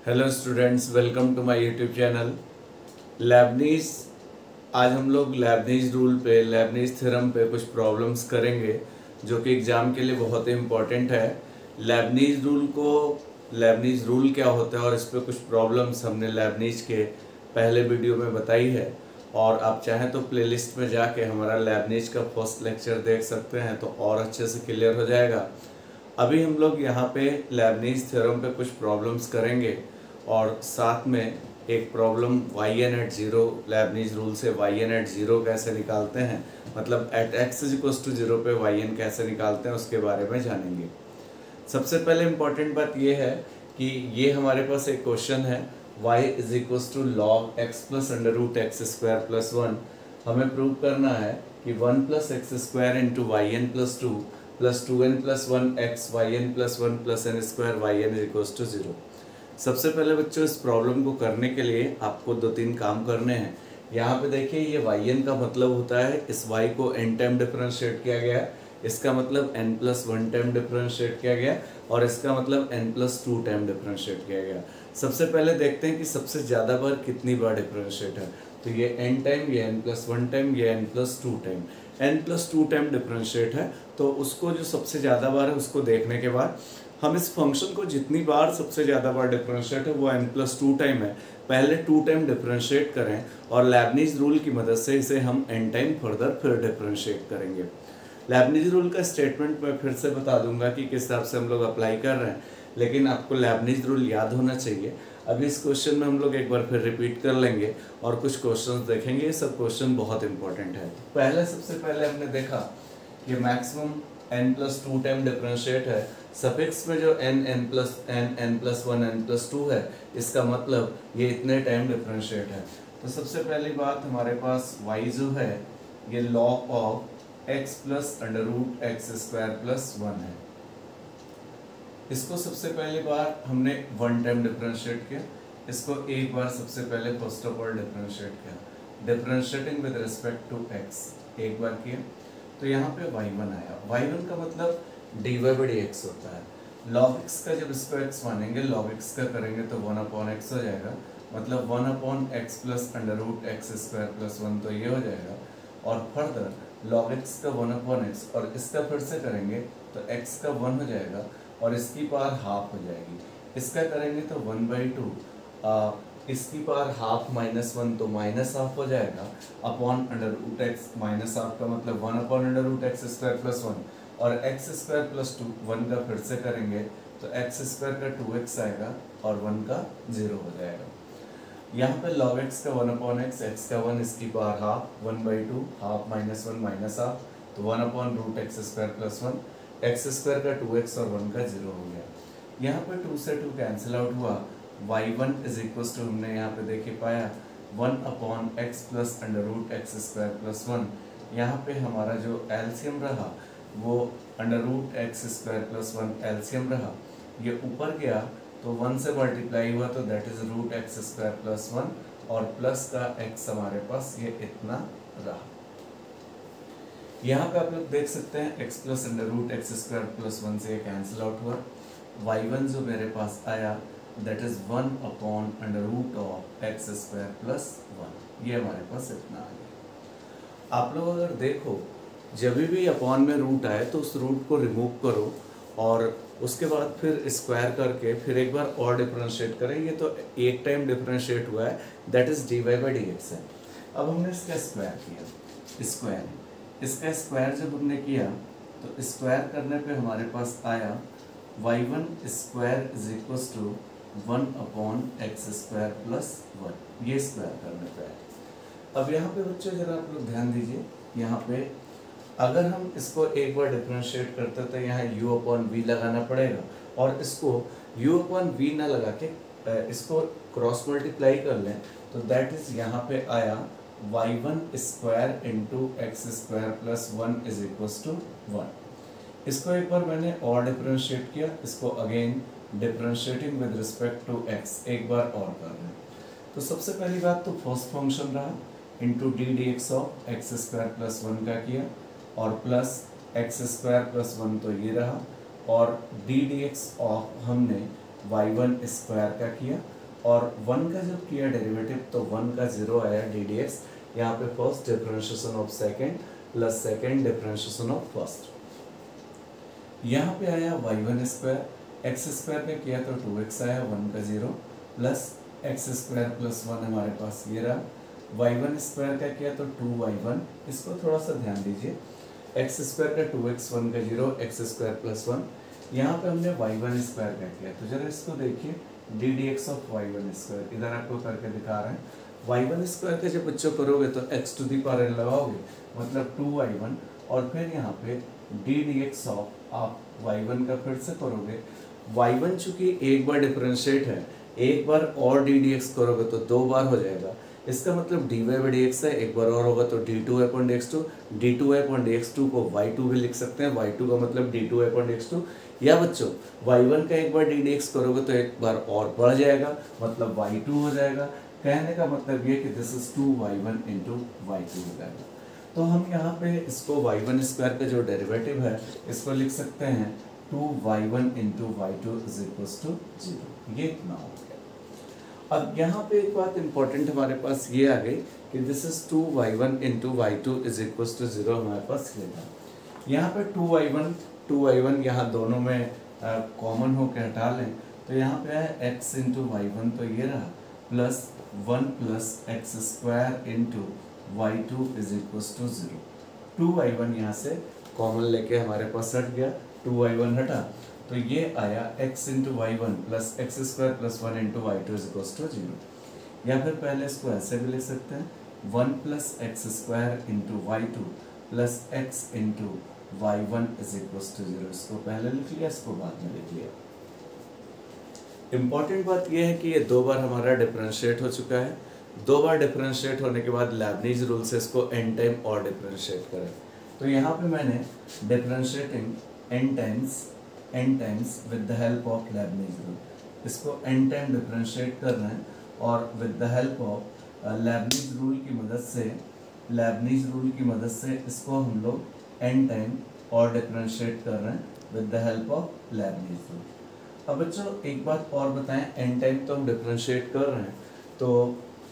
Hello students, welcome to my YouTube channel Leibniz. आज हम लोग लेबनीज रूल पे, लेबनीज थ्योरम पे कुछ प्रॉब्लम्स करेंगे जो कि एग्ज़ाम के लिए बहुत ही इम्पोर्टेंट है। लेबनीज रूल क्या होता है और इस पे कुछ प्रॉब्लम्स हमने लेबनीज के पहले वीडियो में बताई है, और आप चाहें तो प्लेलिस्ट में जाके हमारा लेबनीज का फर्स्ट लेक्चर देख सकते हैं तो और अच्छे से क्लियर हो जाएगा। अभी हम लोग यहाँ पे लेबनीज थ्योरम पे कुछ प्रॉब्लम्स करेंगे और साथ में एक problem y n at zero, Leibniz rule से वाई एन एट ज़ीरो कैसे निकालते हैं, मतलब at x is equals to zero पे वाई एन कैसे निकालते हैं उसके बारे में जानेंगे। सबसे पहले इम्पॉर्टेंट बात ये है कि ये हमारे पास एक क्वेश्चन है y is equals to log x plus under root x square plus one. हमें प्रूव करना है कि one plus x square into y n plus two n plus one x y n plus one plus n square y n is equals to zero. सबसे पहले बच्चों, इस problem को करने के लिए आपको दो तीन काम करने हैं। यहाँ पे देखिए, ये वाई एन का मतलब होता है इस y को n टाइम डिफरेंशिएट किया गया, इसका मतलब n plus one time differentiate किया गया, और इसका मतलब n plus two time differentiate किया गया। सबसे पहले देखते हैं कि सबसे ज़्यादा बार कितनी बार डिफरेंशिएट है। तो ये n टाइम, ये n प्लस वन टाइम, ये n plus two time. n plus two time differentiate है, तो उसको जो सबसे ज़्यादा बार है उसको देखने के बाद हम इस फंक्शन को जितनी बार सबसे ज़्यादा बार डिफरेंशिएट है वो n प्लस टू टाइम है, पहले टू टाइम डिफरेंशिएट करें और लेबनीज रूल की मदद से इसे हम n टाइम फर्दर फिर डिफरेंशिएट करेंगे। लेबनीज रूल का स्टेटमेंट मैं फिर से बता दूंगा कि किस हिसाब से हम लोग अप्लाई कर रहे हैं, लेकिन आपको लेबनीज रूल याद होना चाहिए। अभी इस क्वेश्चन में हम लोग एक बार फिर रिपीट कर लेंगे और कुछ क्वेश्चन देखेंगे। ये सब क्वेश्चन बहुत इंपॉर्टेंट है। सबसे पहले हमने देखा कि maximum n plus two time differentiate है, सफिक्स में जो n plus one n plus two है, इसका मतलब ये इतने टाइम डिफरेंशिएट है। तो सबसे पहली बात, हमारे पास y जो है ये log of x plus under root x square plus one है। इसको सबसे पहली बार हमने वन टाइम डिफरेंशिएट किया, इसको एक बार सबसे पहले फर्स्ट ऑफ ऑल डिफरेंशिएट किया, differentiating with respect to x एक बार किया, तो यहाँ पे y1 आया। y1 का मतलब dy बाई डी एक्स होता है। log x का जब इसको x मानेंगे, log x का करेंगे तो 1 अपॉन एक्स हो जाएगा, मतलब 1 upon x plus under root x square plus one, तो ये हो जाएगा। और फर्दर log x का 1 अपॉन एक्स, और इसका फिर से करेंगे तो x का 1 हो जाएगा और इसकी पावर हाफ हो जाएगी। इसका करेंगे तो 1 बाई टू, इसकी पावर हाफ माइनस वन, तो माइनस हाफ हो जाएगा upon under root x. Minus half का मतलब 1 upon under root x square plus one, और x square plus two, one का फिर से करेंगे तो एक्स स्क्वायर का 2x आएगा और वन का 0 हो जाएगा। यहाँ पे log x का 1 अपॉन एक्स, एक्स का 1, इसकी power half, 1 by two, half minus one minus half, तो 1 upon root x square plus one, x square का 2x और 1 का 0 हो गया। यहाँ पे 2 से 2 कैंसिल आउट हुआ, y1 इज इक्वल टू, हमने यहाँ पे देखिए पाया 1 upon x plus under root x square plus one. यहाँ पे हमारा जो एलसीएम रहा वो under root x square plus one LCM रहा, ये ऊपर गया तो 1 से मल्टीप्लाई हुआ तो that is root x square plus one, और प्लस का x हमारे पास ये इतना रहा। यहाँ पे आप लोग देख सकते हैं x plus under root x square plus one से ये कैंसिल आउट हुआ। y1 जो मेरे पास आया that is 1 upon under root of x square plus one, ये हमारे पास इतना आ गया। आप लोग अगर देखो, जब भी अपॉन में रूट आए तो उस रूट को रिमूव करो और उसके बाद फिर स्क्वायर करके फिर एक बार और डिफरेंशिएट करें। ये तो एक टाइम डिफरेंशिएट हुआ है, that is d y by d x है। अब हमने इसका स्क्वायर किया, इसका स्क्वायर जब हमने किया तो स्क्वायर करने पे हमारे पास आया y1 square is equal to 1 upon x square plus one, ये स्क्वायर करने पे आया। अब यहाँ पे बच्चों जरा आप लोग ध्यान दीजिए, यहाँ पे अगर हम इसको एक बार डिफरेंशिएट करते तो यहाँ u अपॉन वी लगाना पड़ेगा, और इसको u अपॉन वी ना लगा के इसको क्रॉस मल्टीप्लाई कर लें तो दैट इज यहाँ पे आया y1 square into x square plus one is equal to one. इसको एक बार मैंने और डिफरेंशिएट किया, इसको again differentiating with respect to x एक बार और कर रहे हैं। तो सबसे पहली बात तो फर्स्ट फंक्शन रहा into D D x of x square plus one का किया, और plus x square plus one तो ये रहा, और डी डी एक्स ऑफ हमने y1 स्क्वायर का किया और 1 का जब किया डेरिवेटिव तो 1 का 0 आया डी डी एक्स। यहाँ पे first differentiation of second plus second differentiation of first. यहाँ पे आया y1 स्क्वायर, एक्स स्क्वायर का किया तो 2x आया, 1 का 0 प्लस एक्स स्क्वायर प्लस 1 हमारे पास ये रहा। y1 स्क्वायर का किया तो 2y1, इसको थोड़ा सा ध्यान दीजिए, एक्स स्क्वायर का 2x, 1 का 0, एक्स स्क्वायर प्लस 1। यहाँ पे हमने y1 स्क्वायर का किया तो जरा इसको देखिए, D D x of y1 square, इधर आपको करके दिखा रहे हैं। y1 स्क्वायर का जब बच्चों करोगे तो x to the power n लगाओगे, मतलब 2y1 और फिर यहाँ पे डी डी एक्स ऑफ आप y1 का फिर से करोगे। y1 चूंकि एक बार डिफरेंशिएट है, एक बार और डी डी एक्स करोगे तो 2 बार हो जाएगा, इसका मतलब d y by d x है, एक बार और होगा तो d two upon d x two. D two upon d x two को y2 भी लिख सकते हैं, y2 का मतलब d two upon d x two. या बच्चों y1 का एक बार डी डी एक्स करोगे तो एक बार और बढ़ जाएगा, मतलब y2 हो जाएगा। कहने का मतलब ये कि this is 2y1 into y2 हो जाएगा। तो हम यहाँ पे इसको y1 स्क्वायर का जो डेरिवेटिव है इसको लिख सकते हैं 2y1 into y2 is equal to 0। ये इतना हो गया। अब यहाँ पे एक बात इंपॉर्टेंट हमारे पास ये आ गई कि this is 2y1 into y2 is equal to 0 हमारे पास ये था। यहाँ पे 2y1 यहाँ दोनों में कॉमन होकर हटा लें तो यहाँ पे है x इंटू y1, तो ये रहा plus 1 plus x square into y2 is equal to 0। 2y1 यहाँ से कॉमन लेके हमारे पास हट गया, 2y1 हटा तो ये आया x into y1 plus x square plus 1 into y2 is equal to 0। या फिर पहले इसको ऐसे भी लिख सकते हैं, 1 plus x square into y2 plus x into y1 is equal to 0। इसको पहले लिख लिया, इसको बाद में लिख लिया। इम्पॉर्टेंट बात यह है कि ये 2 बार हमारा डिफरेंशिएट हो चुका है। 2 बार डिफरेंशिएट होने के बाद लैबनीज रूल से इसको n टाइम और डिफरेंशिएट करें। तो यहाँ पे मैंने differentiating n times with the help of Leibniz rule, इसको n टाइम डिफरेंशिएट कर रहे हैं और with the help of Leibniz rule की मदद से इसको हम लोग n टाइम और डिफरेंशिएट कर रहे हैं with the help of Leibniz rule. अब बच्चों एक बात और बताएं, n टाइम तो हम डिफरेंशिएट कर रहे हैं तो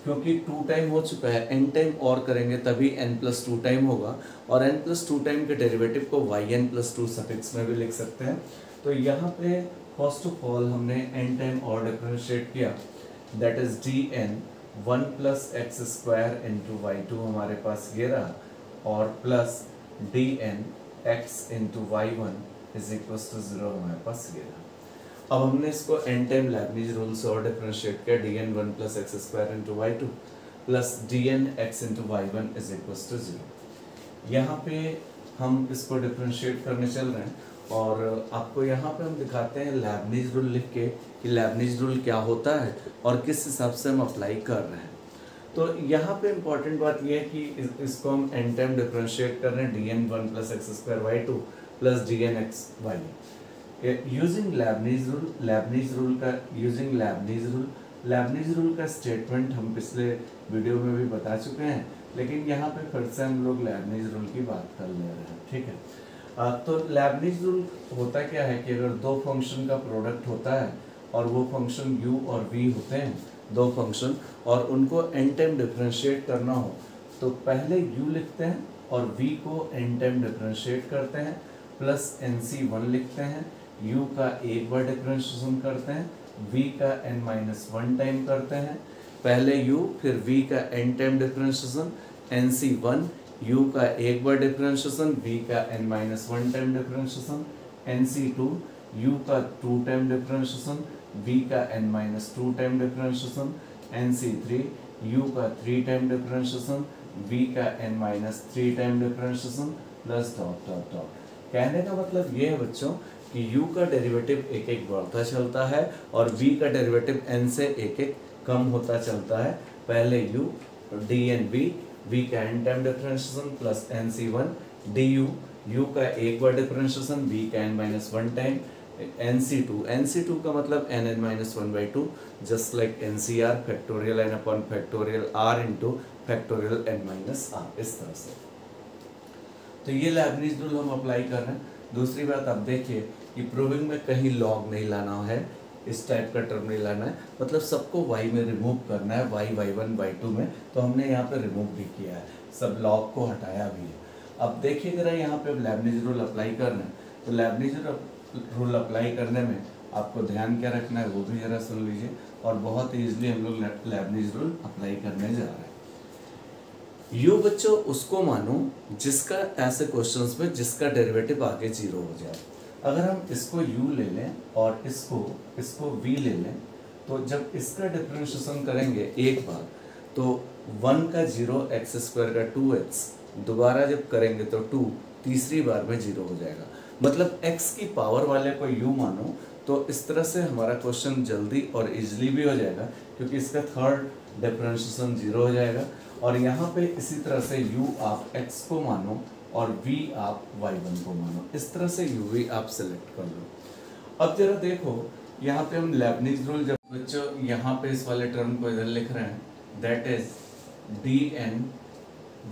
क्योंकि 2 टाइम हो चुका है, n टाइम और करेंगे तभी n प्लस 2 टाइम होगा और n प्लस 2 टाइम के डेरिवेटिव को yn प्लस 2 सफिक्स में भी लिख सकते हैं। तो यहाँ पे फर्स्ट ऑफ ऑल हमने n टाइम और डिफरेंशिएट किया, that is dn 1 plus x square into y2 हमारे पास ये रहा और plus dn x into y1 is equal to 0 हमारे पास ये रहा। अब हमने इसको n टाइम लैबनीज रूल से और डिफरेंशिएट किया, dn 1 plus x square into y2 plus dn x into y1 is equal to 0। यहाँ पे हम इसको डिफरेंशिएट करने चल रहे हैं और आपको यहाँ पे हम दिखाते हैं लैबनीज रूल लिख के कि लैबनीज रूल क्या होता है और किस हिसाब से हम अप्लाई कर रहे हैं। तो यहाँ पे इम्पॉर्टेंट बात यह है कि इसको हम n टाइम डिफरेंशिएट कर रहे हैं, dn 1 plus x square y2 plus dn x y1 using Leibniz rule का स्टेटमेंट हम पिछले वीडियो में भी बता चुके हैं, लेकिन यहाँ पे फिर से हम लोग लैबनीज रूल की बात कर ले रहे हैं, ठीक है। तो लैबनीज रूल होता क्या है कि अगर 2 फंक्शन का प्रोडक्ट होता है और वो फंक्शन u और v होते हैं, 2 फंक्शन, और उनको n टाइम डिफरेंशिएट करना हो तो पहले u लिखते हैं और v को n टाइम डिफरेंशिएट करते हैं प्लस nc1 लिखते हैं, u का एक बार डिफरेंशिएशन करते हैं, v का n-1 टाइम करते हैं, पहले u फिर v का n time differentiation, nc1 u का एक बार डिफरेंशिएशन, v का n-1 time differentiation, nc2 u का 2 टाइम डिफरेंशिएशन, v का n-2 time differentiation, nc3 u का 3 टाइम डिफरेंशिएशन, v का n-3 time differentiation plus dot dot dot. कहने का मतलब ये है बच्चों कि u का डेरिवेटिव एक एक बढ़ता चलता है और v का डेरिवेटिव n से एक एक कम होता चलता है। पहले u dnv, v का n time differentiation plus nc1 du, u का एक बार डिफरेंशिएशन, v का n-1 टाइम, nc2 का मतलब n(-1/2) just like ncr factorial n upon factorial r into factorial n-r, इस तरह से। तो ये लैबनीज रूल हम अप्लाई कर रहे हैं। दूसरी बात आप देखिए कि प्रूविंग में कहीं लॉग नहीं लाना है, इस टाइप का टर्म नहीं लाना है, मतलब सबको y में रिमूव करना है, y y1 y2 में, तो हमने यहाँ पे रिमूव भी किया है, सब लॉग को हटाया भी है। अब देखिए जरा यहाँ पे लेबनिज़ रूल अप्लाई करना है, तो लेबनिज़ रूल अप्लाई करने में आपको ध्यान क्या रखना है वो भी जरा सुन लीजिए, और बहुत ईजिली हम लोग लेबनिज़ रूल अप्लाई करने जा रहे हैं। यू बच्चों उसको मानो जिसका, ऐसे क्वेश्चंस में जिसका डेरिवेटिव आगे 0 हो जाए। अगर हम इसको u ले लें और इसको v ले लें, तो जब इसका डिफरेंशिएशन करेंगे एक बार तो 1 का 0 एक्स स्क्वायर का 2x, दोबारा जब करेंगे तो 2, तीसरी बार में 0 हो जाएगा। मतलब x की पावर वाले को u मानो, तो इस तरह से हमारा क्वेश्चन जल्दी और इजीली भी हो जाएगा, क्योंकि इसका थर्ड डिफरेंशिएशन 0 हो जाएगा। और यहाँ पे इसी तरह से u आप x को मानो और v आप y1 को मानो, इस तरह से u v आप सेलेक्ट कर लो। अब जरा देखो यहाँ पे हम लेबनिज़ रूल, जब बच्चों यहाँ पे इस वाले टर्म को इधर लिख रहे हैं, that is dn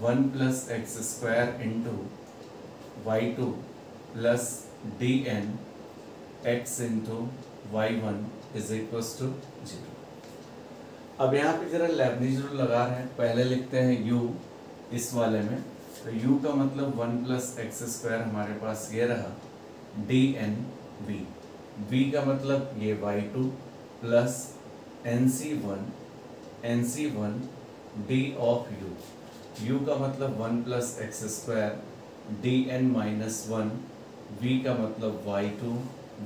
1 plus x square into y2 plus dn x into y1 is equal to 0। अब यहाँ पे जरा लेबनिज़ रूल लगा रहे हैं, पहले लिखते हैं u इस वाले में, तो u का मतलब 1 प्लस एक्स स्क्वायर हमारे पास ये रहा dn v, v का मतलब ये y2 plus nc1 d of u, u का मतलब 1 plus x square dn minus 1, v का मतलब y2,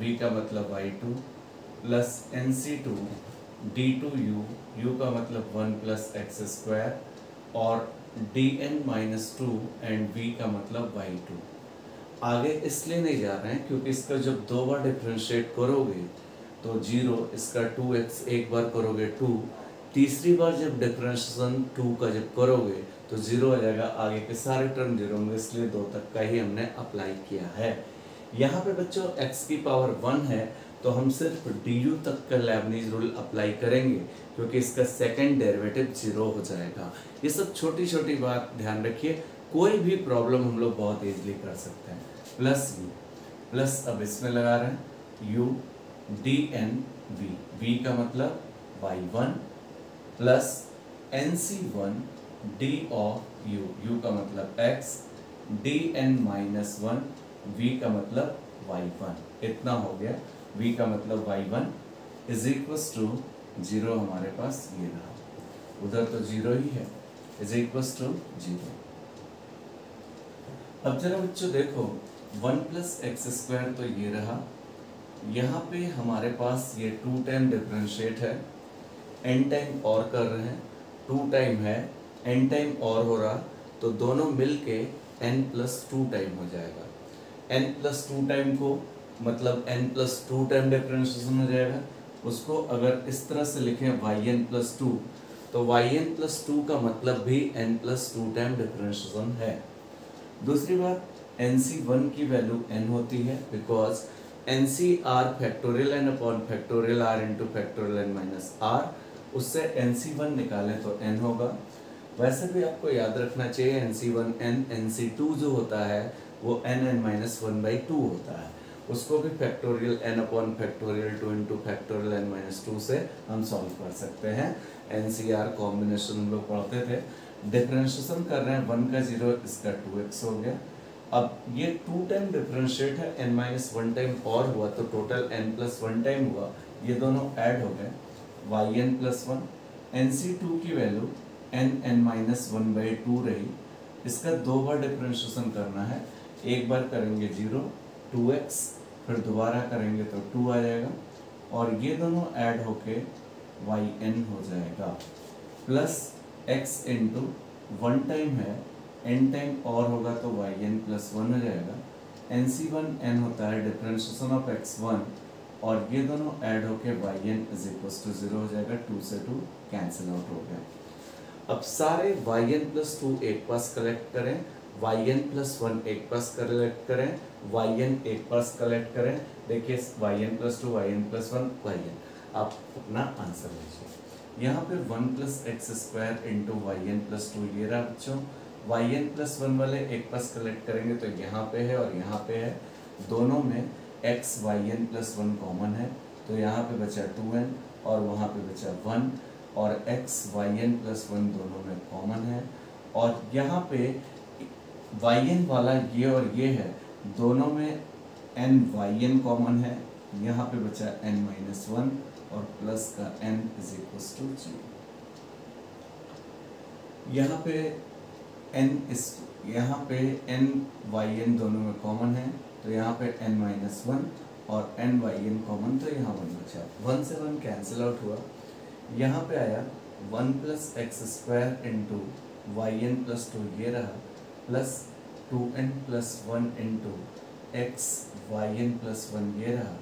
v का मतलब y2 plus nc2 d2u, u का मतलब 1 प्लस एक्स स्क्वायर और dn माइनस 2 एंड v का मतलब y2। आगे इसलिए नहीं जा रहे हैं क्योंकि इसका जब 2 बार डिफरेंशिएट करोगे तो 0, इसका 2x एक बार करोगे 2, तीसरी बार जब डिफरेंशिएशन 2 का जब करोगे तो 0 हो जाएगा, आगे के सारे टर्म 0 होंगे, इसलिए 2 तक का ही हमने अप्लाई किया है। यहाँ पे बच्चों x की पावर 1 है, तो हम सिर्फ du तक का लेबनिज़ रूल अप्लाई करेंगे, क्योंकि इसका सेकंड डेरिवेटिव 0 हो जाएगा। ये सब छोटी छोटी बात ध्यान रखिए, कोई भी प्रॉब्लम हम लोग बहुत इजीली कर सकते हैं। प्लस u, प्लस अब इसमें लगा रहे हैं u dn v, v का मतलब y1 plus nc1 d of u, u का मतलब x, dn माइनस 1, v का मतलब y1, इतना हो गया। v का मतलब y1 इज इक्वल्स टू 0, हमारे पास ये रहा, उधर तो 0 ही है, इज इक्वल्स टू 0। अब जरा बच्चों देखो 1 प्लस एक्स स्क्वायर तो ये रहा, यहाँ पे हमारे पास ये 2 टाइम डिफरेंशिएट है, n टाइम और कर रहे हैं, 2 टाइम है, n टाइम और हो रहा, तो दोनों मिलके n प्लस 2 टाइम हो जाएगा। n प्लस 2 टाइम को मतलब n प्लस 2 टाइम डिफरेंशिएशन हो जाएगा। उसको अगर इस तरह से लिखें yn प्लस 2, तो yn प्लस 2 का मतलब भी n प्लस 2 टाइम डिफरेंशिएशन है। दूसरी बात, nc1 की वैल्यू n होती है, because nc r factorial n upon factorial r into factorial n minus r, उससे nc1 निकालें तो n होगा। वैसे भी आपको याद रखना चाहिए nc1 n, nc2 जो होता है वो n माइनस 1/2 होता है, उसको भी factorial n upon factorial 2 into factorial n minus 2 से हम सॉल्व कर सकते हैं। NCR कॉम्बिनेशन हम लोग पढ़ते थे। डिफरेंशिएशन कर रहे हैं 1 का 0, इसका 2x हो गया। अब ये 2 टाइम डिफरेंशिएट है, n माइनस 1 टाइम और हुआ तो टोटल n प्लस 1 टाइम हुआ, ये दोनों ऐड हो गए, yn प्लस 1, nc2 की वैल्यू n माइनस 1/2 रही, इसका 2 बार डिफरेंशिएशन करना है, एक बार करेंगे 0 2x, फिर दोबारा करेंगे तो 2 आ जाएगा, और ये दोनों ऐड होके yn हो जाएगा, प्लस x इंटू 1 टाइम है, n टाइम और होगा तो yn प्लस 1 हो जाएगा, nc1 n होता है डिफरेंशिएशन ऑफ x1, और ये दोनों ऐड होके yn इज इक्वल टू 0 हो जाएगा, 2 से 2 कैंसिल आउट हो गया। अब सारे yn प्लस 2 एक पास कलेक्ट करें, yn प्लस 1 एक पास कलेक्ट करें, yn एक पास कलेक्ट करें, देखिए yn plus 2 yn plus 1 yn, आप अपना आंसर लीजिए। यहाँ पे 1 plus x square into yn plus 2 ये रहा बच्चों, yn प्लस 1 वाले एक पास कलेक्ट करेंगे तो यहाँ पे है और यहाँ पे है, दोनों में x yn प्लस 1 कॉमन है, तो यहाँ पे बचा 2n और वहाँ पे बचा 1 और x yn प्लस 1 दोनों में कॉमन है और यहाँ पे yn वाला ये और ये है, दोनों में n yn कॉमन है, यहाँ पे बचा n माइनस 1 और प्लस का n इज इक्वल्स टू 0। यहाँ पे n yn दोनों में कॉमन है, तो यहाँ पे n माइनस 1 और n yn कॉमन, तो यहाँ 1 बचा, 1 से 1 कैंसिल आउट हुआ। यहाँ पे आया 1 plus x square into y n plus 2 ये रहा, plus 2n plus 1 into x y n plus 1 ये रहा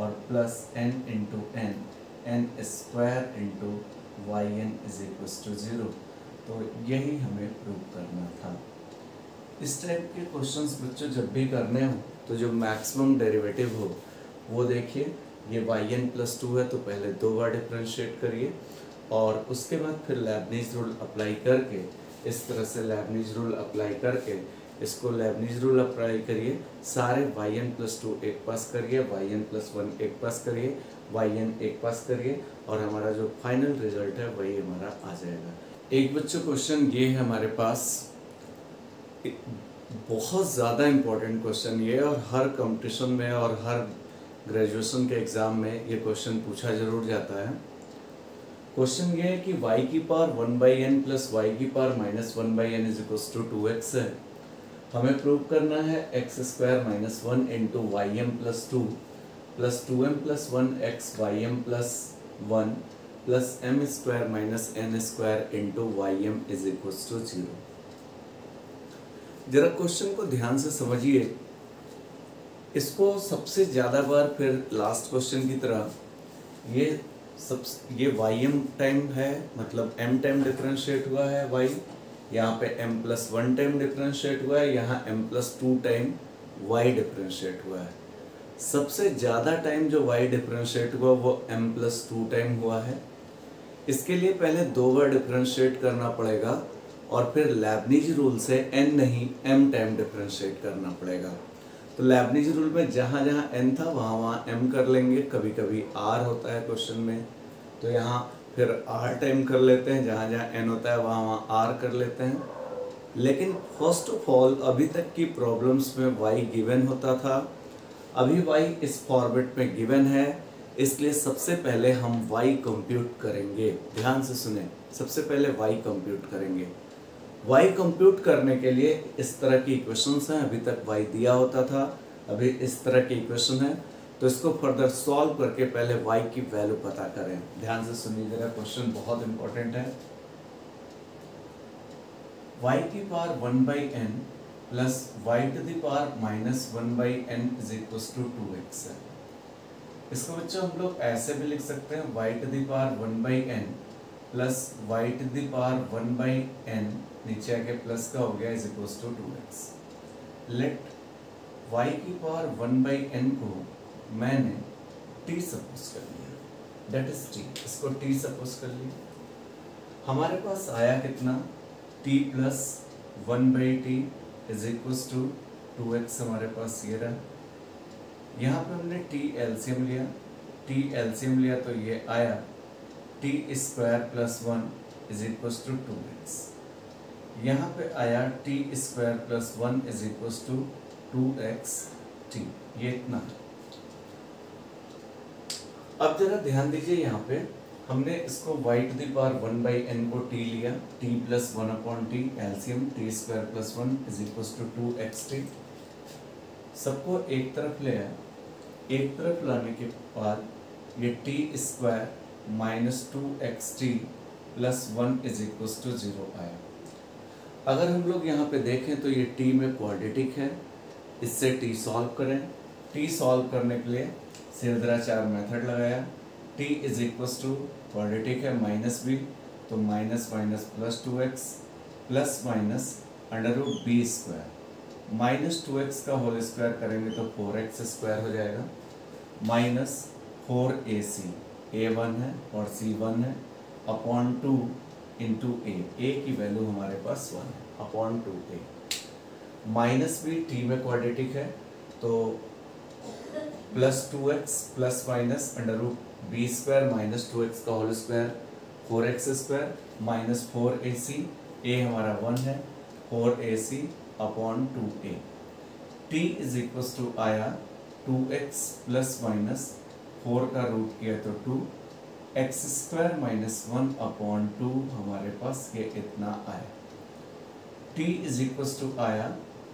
और plus n into n square into y n is equals to 0। तो यही हमें प्रूव करना था। इस टाइप के क्वेश्चंस बच्चों जब भी करने हो तो जो मैक्सिमम डेरिवेटिव हो वो देखिए, ये वाई एन प्लस 2 है तो पहले 2 बार डिफरेंशिएट करिए और उसके बाद फिर लेबनीज रूल अप्लाई करके, इस तरह से लेबनीज रूल अप्लाई करके इसको लेबनीज रूल अप्लाई करिए, सारे वाई एन प्लस 2 एक पास करिए, वाई एन प्लस 1 एक पास करिए, वाई एन एक पास करिए और हमारा जो फाइनल रिजल्ट है वही हमारा आ जाएगा। एक बच्चों क्वेश्चन ये है हमारे पास, बहुत ज़्यादा इम्पोर्टेंट क्वेश्चन ये, और हर कंपटीशन में और हर ग्रेजुएशन के एग्ज़ाम में ये क्वेश्चन पूछा जरूर जाता है। क्वेश्चन ये है कि y की पावर 1/n प्लस y की power minus 1/n is equals to 2x है। हमें प्रूव करना है x square minus 1 into y m plus 2 plus 2m plus 1x y m plus 1 plus m square minus n square into y m is equals to 0। जरा question को ध्यान से समझिए, इसको सबसे ज़्यादा बार फिर लास्ट क्वेश्चन की तरह ये वाई एम टाइम है, मतलब m टाइम डिफरेंशिएट हुआ है y, यहाँ पे m प्लस 1 टाइम डिफरेंशिएट हुआ है, यहाँ m plus 2 time y differentiate हुआ है। सबसे ज़्यादा टाइम जो y डिफरेंशिएट हुआ वो m प्लस 2 टाइम हुआ है। इसके लिए पहले 2 बार डिफरेंशिएट करना पड़ेगा और फिर लेबनीज रूल से n नहीं m टाइम डिफरेंशिएट करना पड़ेगा। तो लेबनीज रूल में जहाँ जहाँ n था वहाँ m कर लेंगे, कभी कभी r होता है क्वेश्चन में तो यहाँ फिर r टाइम कर लेते हैं, जहाँ जहाँ n होता है वहाँ r कर लेते हैं। लेकिन फर्स्ट ऑफ ऑल अभी तक की प्रॉब्लम्स में y गिवन होता था, अभी y इस फॉर्मेट में गिवन है, इसलिए सबसे पहले हम y कंप्यूट करेंगे। ध्यान से सुने, सबसे पहले y कंप्यूट करेंगे। y कंप्यूट करने के लिए इस तरह की इक्वेशंस हैं, अभी तक y दिया होता था, अभी इस तरह की इक्वेशन है, तो इसको फर्दर सॉल्व करके पहले y की वैल्यू पता करें। ध्यान से सुनिए जरा, क्वेश्चन बहुत इंपॉर्टेंट है। y की power 1/n plus y to the power minus 1/n is equals to 2x है। इसको बच्चों हम लोग ऐसे भी लिख सकते हैं, y to the power 1/n plus y to the power 1/n नीचे आके प्लस का हो गया is equals to 2x। Let y की पावर 1/n को मैंने t सपोज कर लिया, दैट इज t, इसको t सपोज कर लिया। हमारे पास आया कितना, t plus 1/t is equals to 2x हमारे पास ये रहा। यहाँ पे हमने t एलसीएम लिया तो ये आया t square plus 1 is equals to 2x। यहाँ पे आया t square plus 1 is equals to 2xt, ये इतना है। अब जरा ध्यान दीजिए, यहाँ पे हमने इसको y to the power 1/n को t लिया, t plus 1/t LCM t square plus 1 is equals to 2xt। सबको एक तरफ ले आया, एक तरफ लाने के बाद ये t square minus 2xt plus 1 is equals to 0 आया। अगर हम लोग यहाँ पे देखें तो ये t में क्वाड्रेटिक है, इससे t सॉल्व करें। t सॉल्व करने के लिए सिरदराचार मेथड लगाया, t is equals to quadratic है माइनस b, तो minus minus plus 2x plus minus under root b square, minus 2x का होल स्क्वायर करेंगे तो 4x स्क्वायर हो जाएगा, माइनस 4ac, a1 है और c1 है, अपॉन 2 इंटू a की वैल्यू हमारे पास 1 है, अपॉन 2a। माइनस भी t में क्वाड्रेटिक है तो +2x plus minus under root b square minus 2x का whole square 4x square minus 4ac, a हमारा 1 है, 4ac upon 2a। t is equal to आया 2x प्लस माइनस 4 का root किया तो 2, x स्क्वायर माइनस 1 अपॉन 2 हमारे पास ये इतना आया। t इज इक्वल टू आया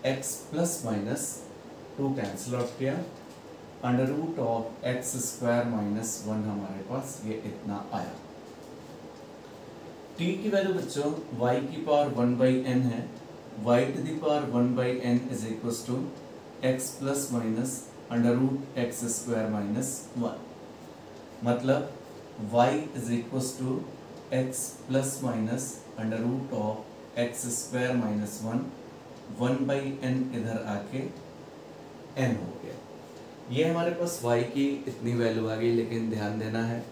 x plus minus 2 cancel out किया, under root of x square minus 1 हमारे पास ये इतना आया। t की वैल्यू बच्चों y की पावर 1/n है, y to the power 1/n is equal to x plus minus under root x square minus 1, मतलब y is equal to x plus minus under root of x square minus 1/n इधर आके n हो गया। ये हमारे पास y की इतनी value आ गई, लेकिन ध्यान देना है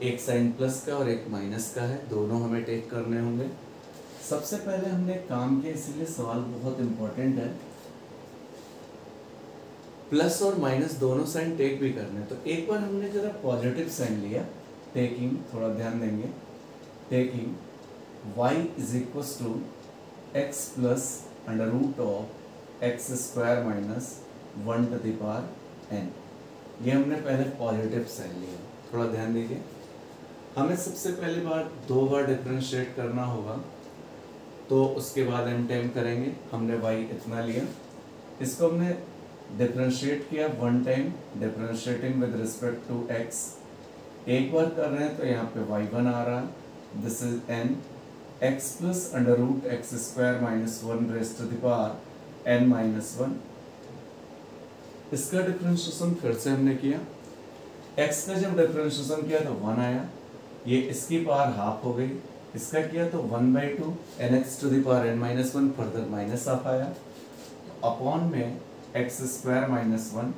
एक साइन प्लस का और एक माइनस का है, दोनों हमें टेक करने होंगे। सबसे पहले हमने काम किया, इसीलिए सवाल बहुत इंपॉर्टेंट है। प्लस और माइनस दोनों साइन टेक भी करने, तो एक बार हमने जरा पॉजिटिव साइन लिया, टेकिंग, थोड़ा ध्यान देंगे, taking y is equal to x plus under root of x square minus 1 to the power n। ये हमने पहले पॉजिटिव साइन लिया, थोड़ा ध्यान दीजिए। हमें सबसे पहली बार 2 बार डिफरेंशिएट करना होगा, तो उसके बाद n टाइम करेंगे। हमने y इतना लिया, इसको हमने डिफरेंशिएट किया 1 time, differentiating with respect to x। एक बार कर रहे हैं तो यहाँ पे y1 आ रहा है, this is n, x plus under root x square minus 1 raise to the power n minus 1। इसका डिफरेंशिएशन फिर से हमने किया, x का जब डिफरेंशिएशन किया तो 1 आया, ये इसकी पावर हाफ हो गई, इसका किया तो 1/2 nx to the power n minus 1, further minus half आया, अपॉन में x square minus 1,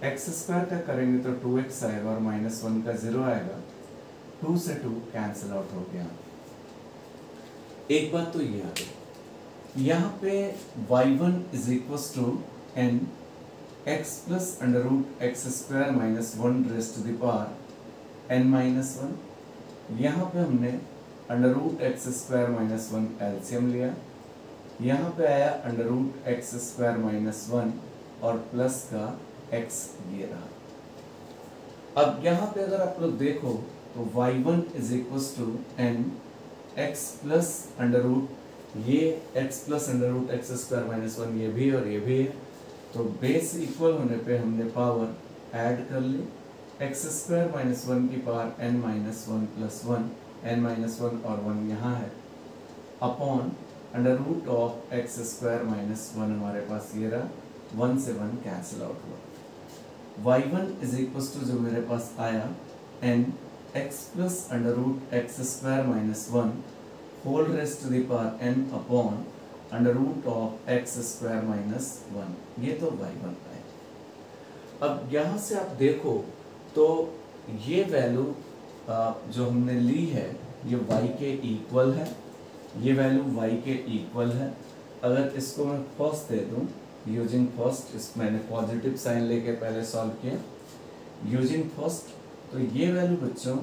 x square का करेंगे तो 2x आएगा और माइनस 1 का 0 आएगा, 2 से 2 कैंसिल आउट हो गया। एक बात तो ये आ गई, यहाँ पे y1 is equal to n x plus under root x square minus 1 raise to the power n minus 1। यहाँ पे हमने under root x square minus 1 LCM लिया, यहाँ पे आया under root x square minus 1 और प्लस का x ये रहा। अब यहाँ पे अगर आप लोग देखो तो y1 is equal to n x plus under root, ये x plus under root x square minus 1 ये भी और ये भी है, तो बेस इक्वल होने पे हमने पावर ऐड कर ली, एक्स स्क्वायर माइनस 1 की power n minus 1 plus 1, n minus 1 और 1 यहाँ है, upon under root of x square minus 1 हमारे पास ये रहा, 1 से 1 कैंसिल आउट हुआ। y1 इज इक्वल टू जो मेरे पास आया n x plus under root x square minus 1 whole raise to the power n upon under root of x square minus 1, ये तो y1 है। अब यहाँ से आप देखो तो ये वैल्यू जो हमने ली है ये y के इक्वल है, ये वैल्यू y के इक्वल है। अगर इसको मैं फर्स्ट दे दूँ यूजिंग फर्स्ट, इस मैंने पॉजिटिव साइन लेके पहले सॉल्व किया यूजिंग फर्स्ट, तो ये वैल्यू बच्चों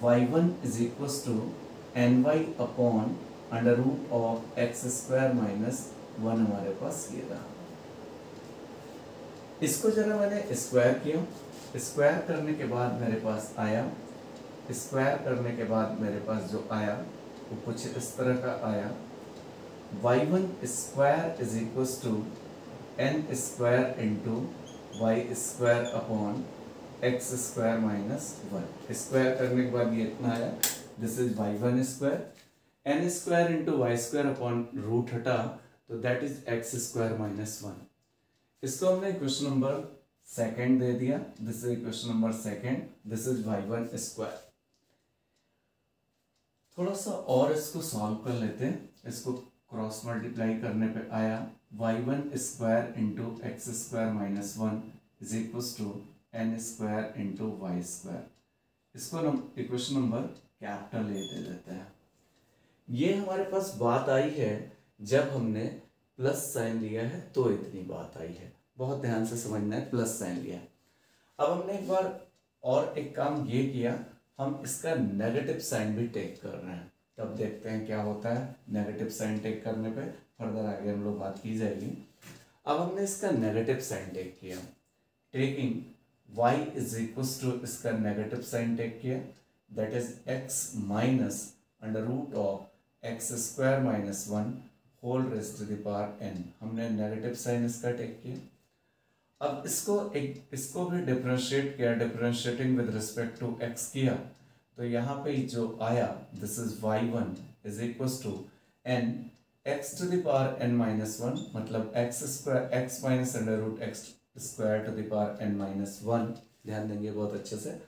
y1 is equal to ny upon under root of x square minus 1 हमारे पास ये रहा। इसको जरा मैंने स्क्वायर किया, स्क्वायर करने के बाद मेरे पास आया, स्क्वायर करने के बाद मेरे पास जो आया वो कुछ इस तरह का आया, y1 square is equal to n square into y square upon x square minus 1। Square करने के बाद ये इतना आया, this is y1 square, n square into y square upon root हटा तो that is x square minus 1। इसको हमने इक्वेशन नंबर सेकेंड दे दिया, this is equation number second, this is y1 square. थोड़ा सा और इसको सॉल्व कर लेते हैं, इसको क्रॉस मल्टीप्लाई करने पे आया y1 square into x square minus 1 is equal to n square into y square. इसको इक्वेशन नंबर कैपिटल ए दे देते हैं। ये हमारे पास बात आई है जब हमने प्लस साइन लिया है तो इतनी बात आई है, बहुत ध्यान से समझना है, प्लस साइन लिया है। अब हमने एक बार और एक काम ये किया, हम इसका नेगेटिव साइन भी टेक कर रहे हैं, तब देखते हैं क्या होता है। नेगेटिव साइन टेक करने पे फर्दर आगे हम लोग बात की जाएगी। अब हमने इसका नेगेटिव साइन टेक किया, taking y is equal to इसका नेगेटिव साइन टेक किया, that is x minus under root of x square minus 1 whole raised to the power n। हमने नेगेटिव साइन इसका टेक किया। अब इसको भी डिफरेंशिएट किया, differentiating with respect to x किया, तो यहाँ पे जो आया this is y1 is equal to n x to the power n minus 1, मतलब x square x minus under root x square to the power n minus 1। ध्यान देंगे बहुत अच्छे से,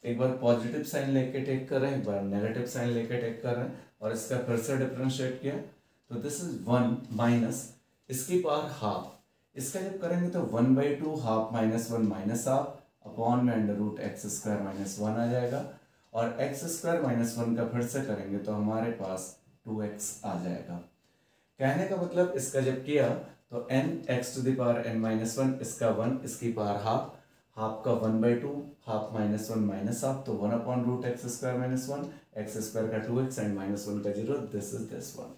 एक बार पॉजिटिव साइन लेके टेक कर रहे हैं, एक बार नेगेटिव साइन लेके टेक कर रहे हैं, और इसका फिर से डिफरेंशिएट किया, तो दिस इज 1 माइनस इसकी पावर हाफ। इसका जब करेंगे तो 1/2 half minus 1 minus half upon में under root x square minus 1 आ जाएगा, और एक्स स्क्वायर माइनस 1 का फिर से करेंगे तो हमारे पास 2x आ जाएगा। कहने का मतलब इसका जब किया तो n x to the power n minus 1, इसका 1, इसकी पावर हाफ, हाफ का 1/2 हाफ माइनस 1 माइनस हाफ, तो 1 upon root x square minus 1, x square का 2x एंड माइनस 1 का 0, दिस इज दिस वन।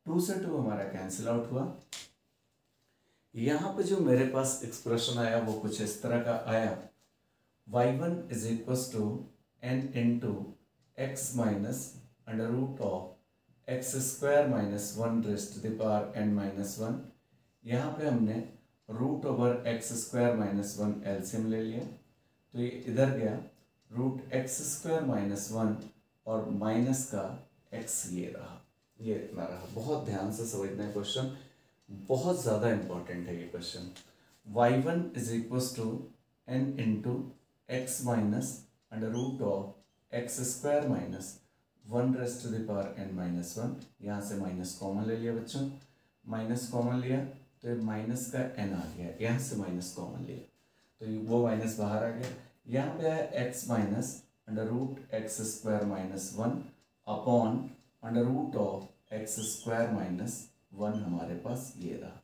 2 से 2 हमारा कैंसिल आउट हुआ। यहाँ पे जो मेरे पास एक्सप्रेशन आया वो कुछ इस तरह का आया, y1 is equal to n into x minus under root of x square minus 1 raised to the power n minus 1। यहाँ पे हमने root over x square minus 1 LCM ले लिया, तो ये इधर गया, रूट एक्स स्क्वायर माइनस 1 और माइनस का x ये रहा, ये इतना रहा। बहुत ध्यान से समझना है क्वेश्चन, बहुत ज़्यादा इंपॉर्टेंट है ये question. y1 is equal to n into x minus under root of x square minus 1 raised to the power n minus 1। यहाँ से माइनस कॉमन ले लिया बच्चों, माइनस कॉमन लिया तो ये माइनस का n आ गया, यहाँ से माइनस कॉमन लिया तो वो माइनस बाहर आ गया। यहाँ पे आया x minus under root x square minus 1 upon under root of x square minus 1, हमारे पास ये रहा।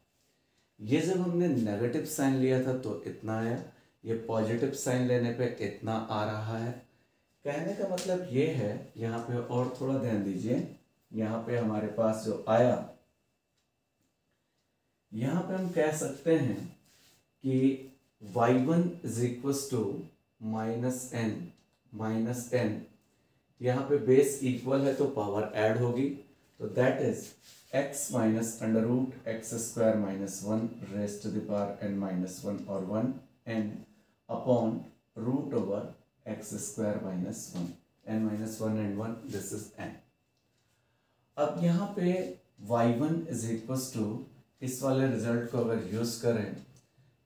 ये जब हमने नेगेटिव साइन लिया था तो इतना आया, ये पॉजिटिव साइन लेने पे इतना आ रहा है। कहने का मतलब ये है, यहाँ पे और थोड़ा ध्यान दीजिए, यहाँ पे हमारे पास जो आया, यहाँ पे हम कह सकते हैं कि y1 is equal to minus n, यहाँ पे बेस इक्वल है तो पावर ऐड होगी, तो that is x minus under root x square minus 1 raised to the power n minus 1 और 1 n upon root over x square minus 1, n minus 1 and 1, this is n। अब यहाँ पे y1 is equal to, इस वाले result को अगर use करें,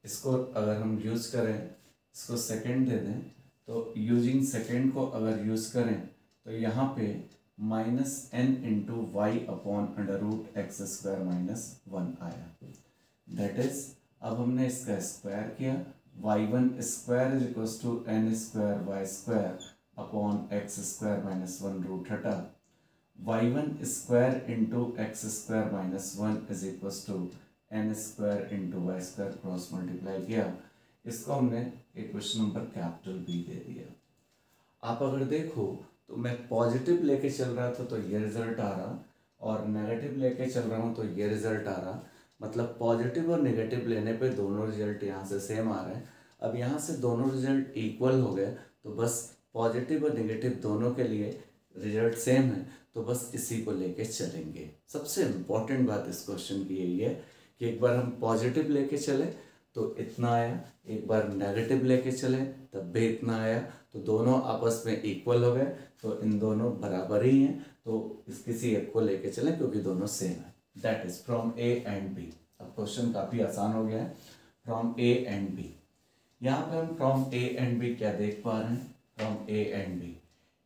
इसको अगर हम यूज करें, इसको सेकेंड दे दें, तो यूजिंग सेकेंड को अगर यूज करें तो यहाँ पे minus n into y upon under root x square minus 1 आया। दैट इज, अब हमने इसका स्क्वायर किया, y1 square is equal to n square y square upon x square minus 1 root हटा, y1 square into x square minus 1 is equal to n square into y square, cross multiply किया, इसको हमने equation number capital B दे दिया। आप अगर देखो तो मैं पॉजिटिव लेके चल रहा था तो ये रिजल्ट आ रहा, और नेगेटिव लेके चल रहा हूँ तो ये रिजल्ट आ रहा, मतलब पॉजिटिव और नेगेटिव लेने पे दोनों रिजल्ट यहाँ से सेम आ रहे हैं। अब यहाँ से दोनों रिजल्ट इक्वल हो गए, तो बस पॉजिटिव और नेगेटिव दोनों के लिए रिजल्ट सेम है, तो बस इसी को लेके चलेंगे। सबसे इम्पॉर्टेंट बात इस क्वेश्चन की यही है कि एक बार हम पॉजिटिव लेके चले तो इतना आया, एक बार नेगेटिव लेके चले तब भी इतना आया, तो दोनों आपस में इक्वल हो गए, तो इन दोनों बराबर ही हैं, तो इस किसी एक को लेके चलें क्योंकि दोनों सेम है। That is from A and B. अब क्वेश्चन काफ़ी आसान हो गया है, फ्रॉम ए एंड बी। यहाँ पे हम फ्रॉम ए एंड बी क्या देख पा रहे हैं, फ्रॉम ए एंड बी,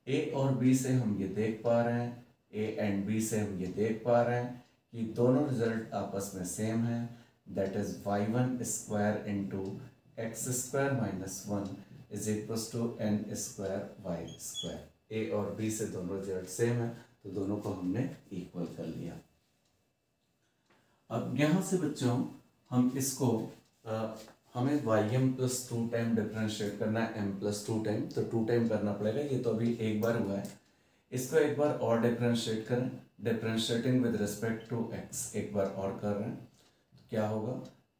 ए और बी से हम ये देख पा रहे हैं, ए एंड बी से हम ये देख पा रहे हैं कि दोनों रिजल्ट आपस में सेम है। That is y1 square into x square minus 1 is equal to n square y square. A और बी से दोनों रिजल्ट सेम है, तो दोनों को हमने इक्वल कर लिया। अब यहाँ से बच्चों हम इसको हमें y m plus 2 time differentiate करना है एम प्लस 2 टाइम, तो 2 टाइम करना पड़ेगा। ये तो अभी एक बार हुआ है, इसको एक बार और डिफरेंशिएट करें। Differentiating with respect to x एक बार और कर रहे हैं, तो क्या होगा,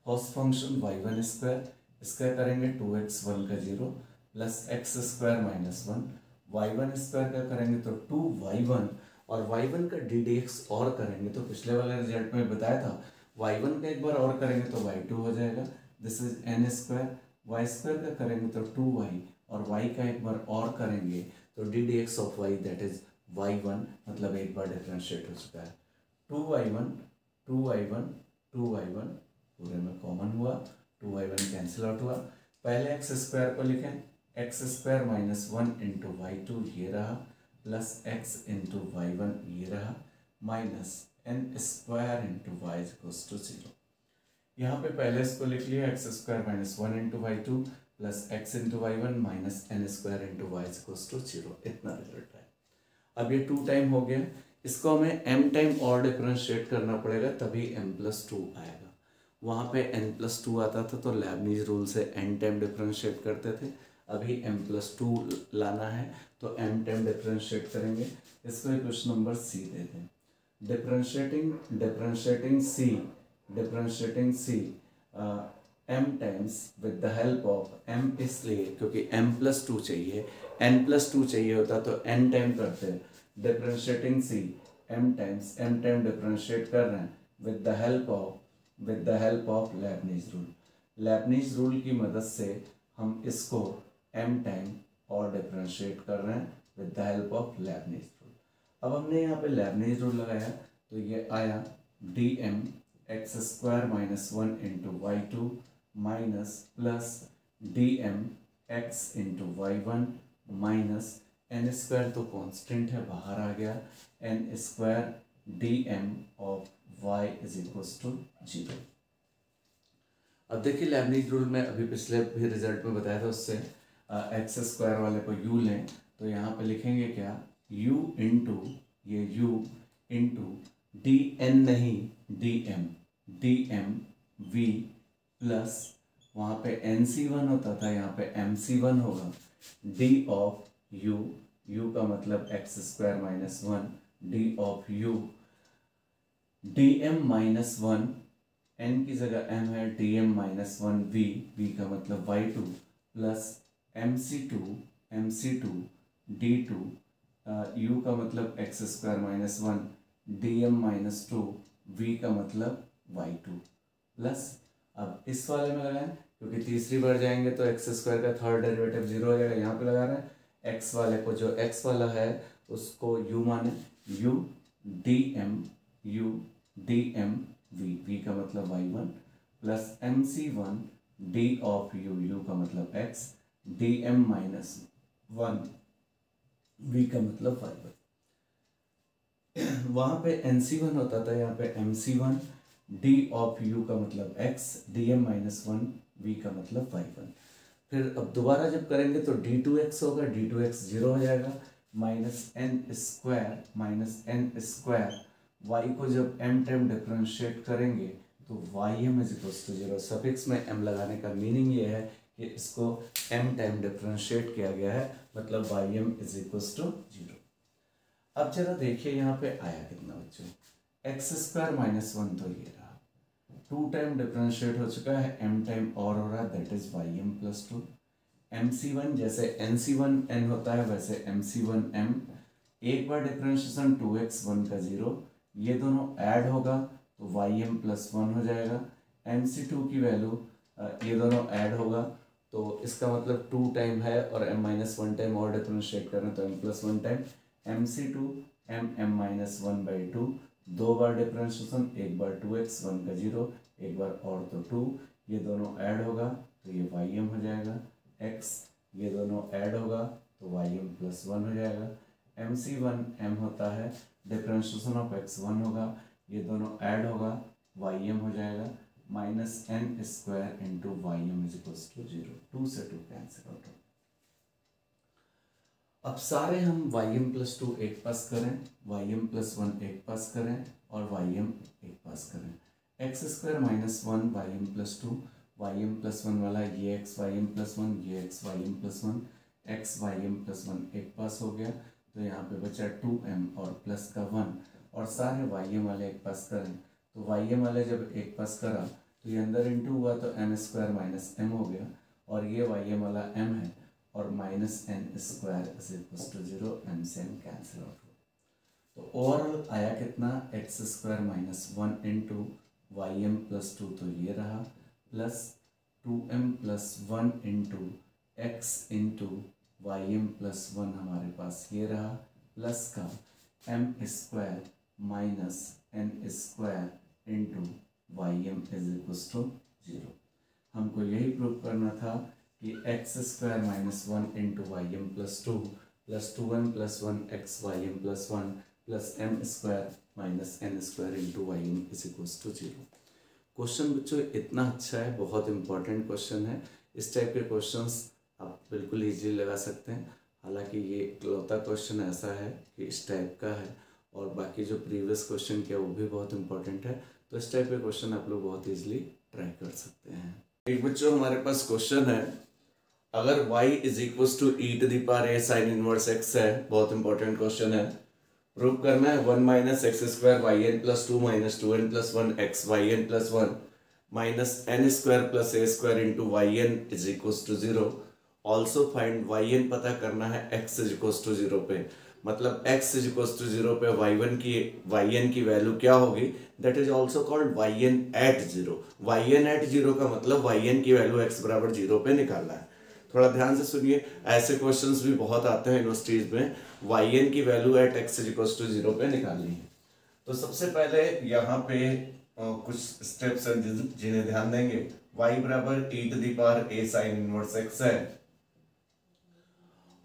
first function y one square, इसका करेंगे 2x1 का 0 प्लस x square minus 1, y one square का करेंगे तो 2y1 और y1 का डी डी एक्स और करेंगे तो पिछले वाले रिजल्ट में बताया था y1 का एक बार और करेंगे तो y2 हो जाएगा, this is n square. Y square का करेंगे तो 2y और y का एक बार और करेंगे तो D D x of y that is y1, मतलब एक बार डिफरेंशिएट हो चुका है। 2y1 2y1 2y1 पूरे में कॉमन हुआ, 2y1 कैंसिल आउट हुआ। पहले एक्स स्क्वायर को लिखें, x square minus 1 into y2 ये रहा, प्लस एक्स इंटू y1 ये रहा, minus n square into y equals to 0। यहाँ पे पहले इसको लिख लिया, x square minus 1 into y2 plus x into y1 minus n square into y equals to 0, इतना रिजल्ट है। अब ये 2 टाइम हो गया, इसको हमें m टाइम और डिफरेंशिएट करना पड़ेगा तभी m प्लस 2 आएगा। वहाँ पे n प्लस 2 आता था तो लेबनीज रूल से n टाइम डिफरेंशिएट करते थे, अभी m प्लस 2 लाना है तो m टाइम डिफरेंशिएट करेंगे। इसको क्वेश्चन नंबर सी दे दें, differentiating C m times with the help of m, इसलिए क्योंकि m प्लस 2 चाहिए, n प्लस 2 चाहिए होता तो n टाइम करते हैं। Differentiating C m times, m time differentiate कर रहे हैं with the help of Lebanese rule. Lebanese rule की मदद से हम इसको m टाइम और डिफरेंशिएट कर रहे हैं with the help of Lebanese rule. अब हमने यहाँ पे लेबनीज रूल लगाया तो ये आया d m x square minus 1 into y2 minus plus d m x into y1 minus n square तो कांस्टेंट है बाहर आ गया, n square d m of y is equals to 0। अब देखिए लेबनीज रूल में अभी पिछले भी रिजल्ट में बताया था, उससे एक्स स्क्वायर वाले को u लें तो यहाँ पे लिखेंगे क्या, u इंटू ये u इंटू डी एन नहीं डी एम वी प्लस वहाँ पे एन सी वन होता था, यहाँ पे एम सी वन होगा, डी ऑफ u का मतलब x square minus 1, d of u d m minus 1, n की जगह m है, डी एम माइनस 1 v का मतलब y2 plus m c two d two u का मतलब x square minus 1, d m minus 2 v का मतलब y2 प्लस, अब इस वाले में लगाएं क्योंकि तीसरी बार जाएंगे तो एक्स स्क्वायर का थर्ड डेरिवेटिव 0 हो जाएगा, यहाँ पे लगा रहे हैं x वाले को, जो x वाला है उसको u माने, u डी एम v का मतलब y1 plus m c one d of u का मतलब x, d m minus 1 v का मतलब y1। वहाँ पे एन सी वन होता था, यहाँ पे m c one d of u का मतलब x, d m minus 1 v का मतलब y1। फिर अब दोबारा जब करेंगे तो d2x होगा, d2x 0 हो जाएगा, माइनस एन स्क्वायर y को जब m टाइम डिफरेंशिएट करेंगे तो y m is equals to 0। Suffix में m लगाने का मीनिंग ये है कि इसको m टाइम डिफरेंशिएट किया गया है, मतलब y m is equals to 0। अब जरा देखिए यहाँ पे आया कितना बच्चों, एक्स स्क्वायर माइनस 1 तो ये रहा, 2 टाइम डिफरेंशिएट हो चुका है, m टाइम और हो रहा है that is y m plus 2। mc1 जैसे nc1n होता है वैसे mc1m, एक बार डिफरेंशिएशन 2x1 का 0, ये दोनों ऐड होगा तो ym प्लस 1 हो जाएगा, mc2 की वैल्यू ये दोनों ऐड होगा तो इसका मतलब 2 टाइम है और m माइनस 1 टाइम और डिफरेंशिएट करें तो m plus 1 time, mc2 m minus 1 by 2, 2 bar differentiation, एक बार 2x1 का 0, एक बार और तो 2, ये दोनों ऐड होगा तो ये ym हो जाएगा, x ये दोनों ऐड होगा तो ym प्लस 1 हो जाएगा, mc1m होता है, डिफरेंशिएशन ऑफ x1 होगा, ये दोनों ऐड होगा ym हो जाएगा, minus n square into ym is equals to 0, 2 से 2 कैंसिल आउट हो। अब सारे हम ym प्लस 2 एक पास करें, ym प्लस 1 एक पास करें और ym एक पास करें, x square minus 1 ym plus 2, y m plus one वाला ये x y m plus one, ये x y m plus one, x y m plus one एक पास हो गया, तो यहाँ पे बचा 2m और प्लस का 1, और सारे वाई एम वाले एक पास करें तो वाई एम वाले जब एक पास करा तो ये अंदर इंटू हुआ तो m स्क्वायर माइनस m हो गया, और ये वाई एम वाला m है और minus n square is equal to 0, m से m कैंसिल आउट हो। तो ओवरऑल आया कितना, x square minus 1 into y m plus 2, तो ये रहा, plus 2m plus 1 into x into y m plus 1 हमारे पास ये रहा, प्लस का m square minus n square into y m is equal to 0। हमको यही प्रूव करना था कि x square minus 1 into y m plus 2 plus 2m plus 1 x y m plus 1 plus m square minus n square into y m is equal to 0। Question बच्चों इतना अच्छा है, बहुत इंपॉर्टेंट क्वेश्चन है। इस टाइप के क्वेश्चंस आप बिल्कुल इजीली लगा सकते हैं। हालांकि ये इकलौता क्वेश्चन ऐसा है कि इस टाइप का है, और बाकी जो प्रीवियस क्वेश्चन किया वो भी बहुत इंपॉर्टेंट है, तो इस टाइप के क्वेश्चन आप लोग बहुत इजीली ट्राई कर सकते हैं। एक बच्चों हमारे पास क्वेश्चन है, अगर y is equal to e to the power a sine inverse x है, बहुत इंपॉर्टेंट क्वेश्चन है, प्रूव करना है 1 minus x square y n plus 2 minus 2n plus 1 x y n plus 1 minus n square plus a square into y n is equal to 0। Also find y n पता करना है x is equal to 0 पे, मतलब x is equal to 0 पे y n की value क्या होगी, that is also called y n at 0। Y n at 0 का मतलब वाई एन की वैल्यू x बराबर 0 पे निकालना है। थोड़ा ध्यान से सुनिए, ऐसे क्वेश्चंस भी बहुत आते हैं यूनिवर्सिटीज में, वाई एन की value at x is equal to 0 पे निकालनी है। तो सबसे पहले यहाँ पे कुछ स्टेप्स हैं जिन्हें ध्यान देंगे। y बराबर e to the power a sine inverse x है,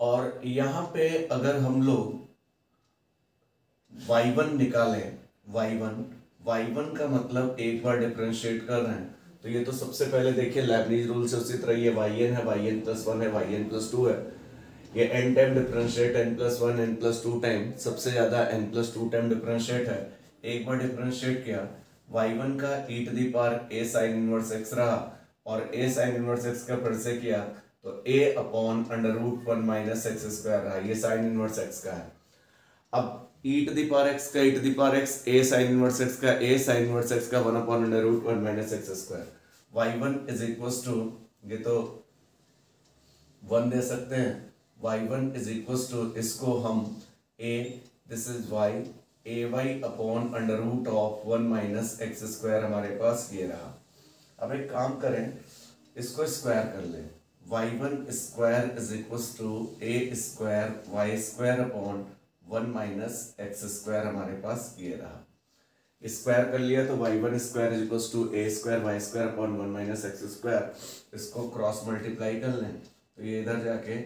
और यहाँ पे अगर हम लोग y1 निकालें, y1 का मतलब एक बार डिफरेंशिएट कर रहे हैं, तो ये तो सबसे पहले देखिए लेबनीज रूल से उसी तरह ये yn है, yn प्लस 1 है, yn प्लस 2 है, ये n time differentiate n plus 1 n plus 2 time, सबसे ज्यादा n प्लस 2 टाइम डिफरेंशिएट है। एक बार डिफरेंशिएट किया, y1 का e to the power a sine inverse x रहा, और a साइन इनवर्स x का फिर से किया तो a upon under root 1 minus x square रहा, ये साइन इनवर्स x का है। अब e to the power x का e to the power x, a sine inverse x का a साइन इनवर्स x का 1 upon under root 1 minus x square. y1 is equals to, ये तो 1 दे सकते हैं, y1 इज इक्वल्स टू, इसको हम a, this is y, ay upon under root of 1 minus x square हमारे पास ये रहा। अब एक काम करें, इसको स्क्वायर कर लें, y1 square is equals to a square y square upon 1 minus x square हमारे पास ये रहा। स्क्वायर कर लिया तो y1 square is equals to a square y square upon 1 minus x square, इसको क्रॉस मल्टीप्लाई कर लें तो ये इधर जाके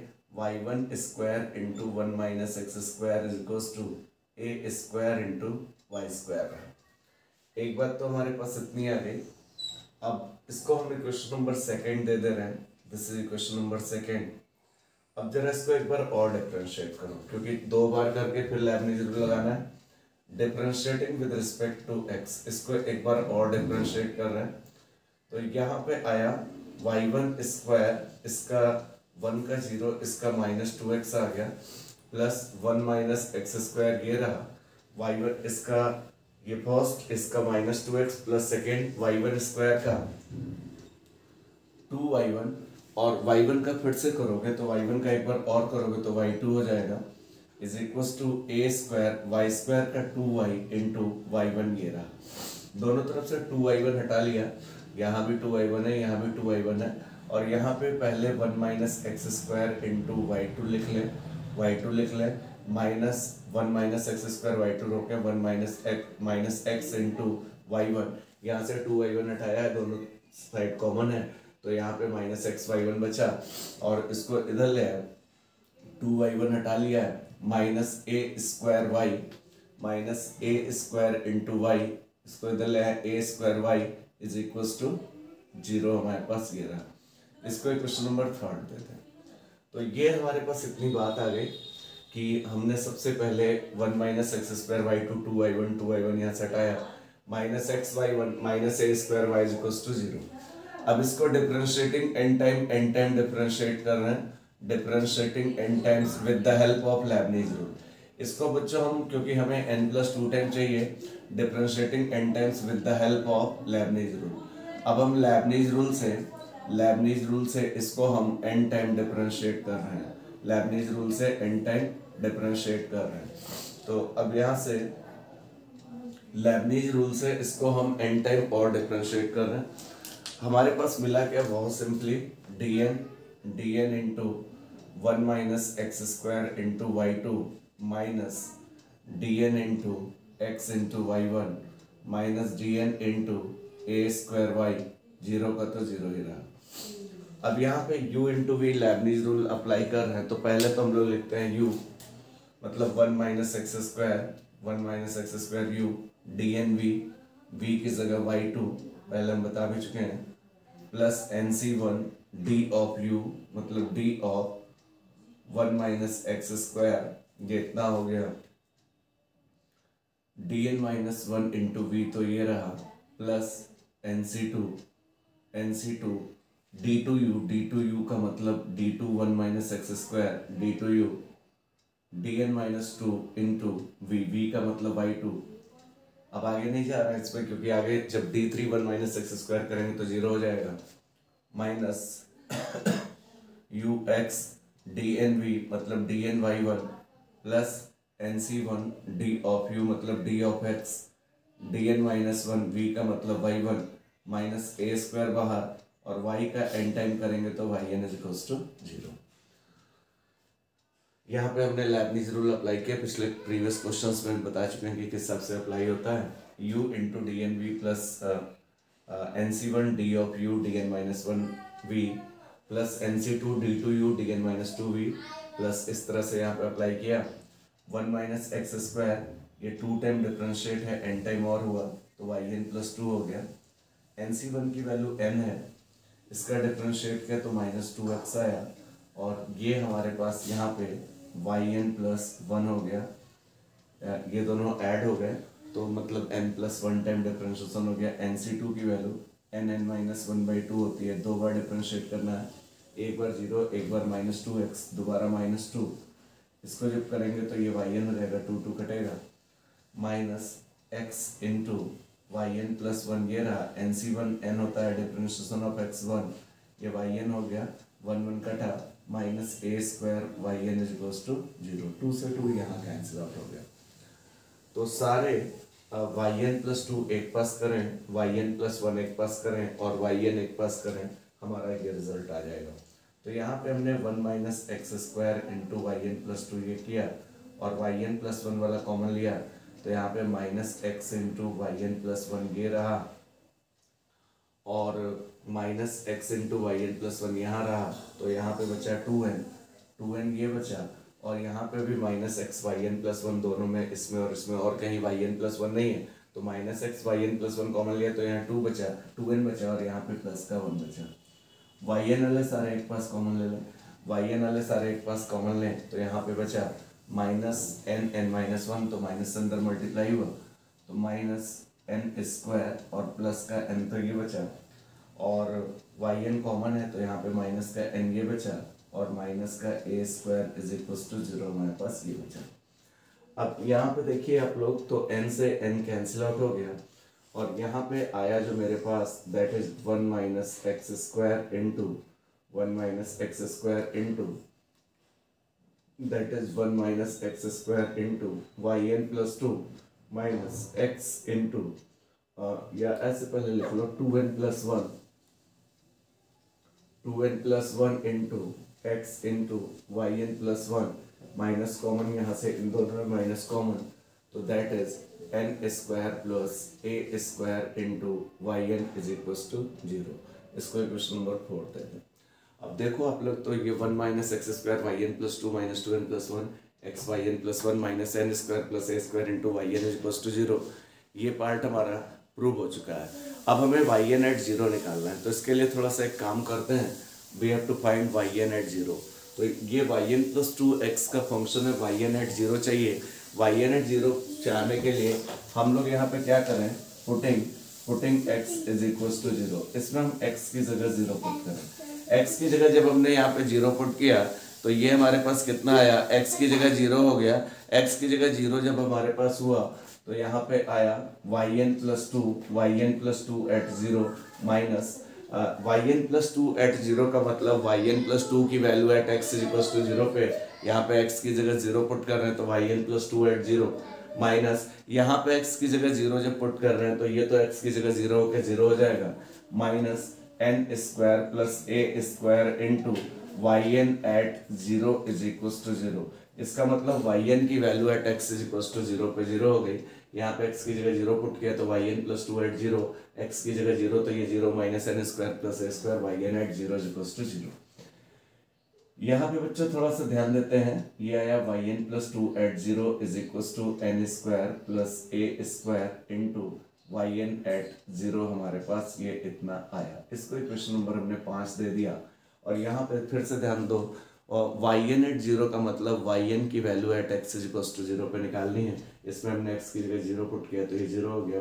y1 square into 1 minus x square is equals to a square into y square रहा। एक बात तो हमारे पास इतनी आ गई। अब इसको हम इक्वेशन नंबर सेकंड दे दे रहे हैं, this is equation number second. अब जरा इसको एक बार और डिफरेंशिएट करो, क्योंकि 2 बार करके फिर लेबनीज रूल लगाना है। Differentiating with respect to x, इसको एक बार और डिफरेंशिएट कर रहे हैं, तो यहाँ पे आया y1 स्क्वायर, इसका 1 का 0, इसका माइनस 2x आ गया, प्लस 1 माइनस एक्स स्क्वायर ये रहा, y1 इसका ये फर्स्ट, इसका minus 2x plus second y1 square का 2y1, और y1 का फिर से करोगे तो y1 का एक बार और करोगे तो y2 हो जाएगा, is equals to a square y square का 2y इंटू y1 ये रहा। दोनों तरफ से 2y1 हटा लिया, यहाँ भी 2y1 है, यहाँ भी 2y1 है, और यहाँ पे पहले 1 minus x square into y2 लिख लें, minus 1 minus x square y2 रोके 1 माइनस एक्स इंटू y1, यहाँ से 2y1 हटाया है, दोनों साइड कॉमन है, तो यहाँ पे माइनस एक्स y1 बचा, और इसको इधर ले आए, 2y1 हटा लिया है, minus a square y, minus a square into y, इसको इधर ले आए, a square y is equals to 0 हमारे पास ये रहा। इसको क्वेश्चन नंबर 3 देते हैं। तो ये हमारे पास इतनी बात आ गई कि हमने सबसे पहले 1 minus x square y2 2y1 यहाँ से हटाया, minus x y1 minus a square y is equals to 0। अब इसको डिफरेंशिएटिंग n टाइम डिफरेंशिएट कर रहे हैं, differentiating n times with the help of Lebanese rule. इसको बच्चों हम, क्योंकि हमें n+2 टाइम चाहिए, differentiating n times with the help of Lebanese rule. अब हम लेबनीज रूल से इसको हम n टाइम डिफरेंशिएट कर रहे हैं, लेबनीज रूल से n टाइम डिफरेंशिएट कर रहे हैं। तो अब यहाँ से लेबनीज रूल से इसको हम n टाइम और डिफरेंशिएट कर रहे हैं। हमारे पास मिला क्या, बहुत simply dn into 1 minus x square into y two minus dn into x into y one minus dn into a square y, zero का तो जीरो ही रहा। अब यहाँ पे u into v Leibniz rule apply कर रहे हैं, तो पहले तो हम लोग लिखते हैं u मतलब 1 minus x square u dn v की जगह y2 पहले हम बता भी चुके हैं, plus nc1 d of u मतलब d of 1 minus x square, ये इतना हो गया dn माइनस 1 इंटू वी, तो ये रहा प्लस nc2 d2u का मतलब d2 1 minus x square d2u dn minus 2 into v का मतलब y2। अब आगे नहीं जा रहा है इस पर, क्योंकि आगे जब d3 1 माइनस एक्स स्क्वायर करेंगे तो जीरो हो जाएगा, माइनस ux dnv मतलब dn y1 plus nc1 d of u मतलब d of x dn minus 1 v का मतलब y1 माइनस a स्क्वायर बाहर, और y का n टाइम करेंगे तो yn इज इक्वल्स टू 0। यहाँ पे हमने लेबनीज रूल अप्लाई किया, पिछले प्रीवियस क्वेश्चंस में बता चुके हैं कि किस हिसाब से अप्लाई होता है। u into d n v plus nc1 d of u dn minus 1 v plus nc2 d2u dn minus 2v plus इस तरह से यहाँ पे अप्लाई किया। 1 माइनस एक्स स्क्वायर, ये 2 टाइम डिफरेंशिएट है, n टाइम और हुआ तो yn प्लस 2 हो गया। nc1 की वैल्यू n है, इसका डिफरेंशिएट किया तो माइनस 2x आया, और ये हमारे पास यहाँ पे yn प्लस 1 हो गया, ये दोनों ऐड हो गए तो मतलब n प्लस 1 टाइम डिफरेंशिएशन हो गया। nc2 की वैल्यू nn माइनस 1/2 होती है, 2 बार डिफरेंशिएट करना है, एक बार 0 एक बार माइनस 2x दोबारा माइनस 2, इसको जब करेंगे तो ये yn हो जाएगा, 2 कटेगा, minus x into yn plus 1 ये रहा, nc1 n होता है डिफरेंशिएशन ऑफ x1, ये yn हो गया, 1 कटा, minus a square yn is equals to 0, 2 से 2 यहाँ कैंसिल आउट हो गया। तो सारे yn प्लस 2 एक पास करें, yn प्लस 1 एक पास करें और yn एक पास करें, हमारा ये रिजल्ट आ जाएगा। तो यहाँ पे हमने 1 minus x square into yn plus 2 ये किया, और yn प्लस 1 वाला कॉमन लिया, तो यहाँ पे minus x into yn plus 1 ये रहा, और minus x into yn plus 1 यहाँ रहा, तो यहाँ पे बचा 2n ये बचा, और यहाँ पे भी माइनस एक्स yn प्लस 1 दोनों में, इसमें और कहीं yn प्लस 1 नहीं है, तो minus x yn plus 1 common लिया तो यहाँ 2n बचा, और यहाँ पे प्लस का 1 बचा। yn वाले सारे एक पास कॉमन ले लें, yn वाले सारे एक पास कॉमन लें, तो यहाँ पे बचा माइनस n माइनस 1, तो माइनस अंदर मल्टीप्लाई हुआ तो माइनस n स्क्वायर, और प्लस का n तो ये बचा, और yn कॉमन है तो यहाँ पे माइनस का n ये बचा, और माइनस का a square is equals to 0 हमारे पास ये बचा। अब यहाँ पे देखिए आप लोग, तो n से n कैंसिल आउट हो गया, और यहाँ पे आया जो मेरे पास, that is 1 minus x square into 1 minus x square into that is 1 minus x square into yn plus 2 minus x into, या ऐसे पहले लिख लो 2n plus 1 into x into yn plus 1 minus common, यहाँ से इन दोनों में माइनस कॉमन, तो that is n square plus a square into yn is equals to 0। इसको इक्वेशन नंबर 4 देते हैं। अब देखो आप लोग, तो ये 1 minus x square yn plus 2 minus 2n plus 1 x yn plus 1 minus n square plus a square into yn is equals to 0, ये पार्ट हमारा प्रूव हो चुका है। अब हमें yn एट 0 निकालना है, तो इसके लिए थोड़ा सा एक काम करते हैं, we have to find yn at 0। तो ये yn प्लस 2x का फंक्शन है, yn एट 0 चाहिए। yn एट 0 चाहने के लिए हम लोग यहाँ पे क्या करें, putting x is equal to 0, इसमें हम x की जगह 0 पुट करें। x की जगह जब हमने यहाँ पे 0 पुट किया तो ये हमारे पास कितना आया, x की जगह 0 हो गया। x की जगह 0 जब हमारे पास हुआ तो यहाँ पे आया yn plus 2 at 0 minus yn plus 2 at 0 का मतलब yn प्लस 2 की value at x is equal to 0 पे यहाँ पे x की जगह 0 पुट कर रहे हैं तो yn प्लस 2 एट 0 माइनस यहाँ पे x की जगह 0 जब पुट कर रहे हैं तो ये तो x की जगह 0 होकर 0 हो जाएगा, minus n square plus a square into yn at 0 is equal to 0। इसका मतलब yn की value at x is equal to 0 पे 0 हो गई। यहाँ पे x की जगह 0 पुट किया तो yn प्लस 2 एट 0, x की जगह 0 तो ये 0 minus n square plus a square yn at 0 is equal to 0। यहाँ पे बच्चों थोड़ा सा ध्यान देते हैं, ये आया yn plus 2 at 0 is equal to n square plus a square into yn at 0 हमारे पास ये इतना आया। इसको इक्वेशन नंबर हमने 5 दे दिया। और यहाँ पे फिर से ध्यान दो, yn एट 0 का मतलब yn की value at x is equal to 0 पे निकालनी है। इसमें हमने x की जगह 0 पुट किया तो ये 0 हो गया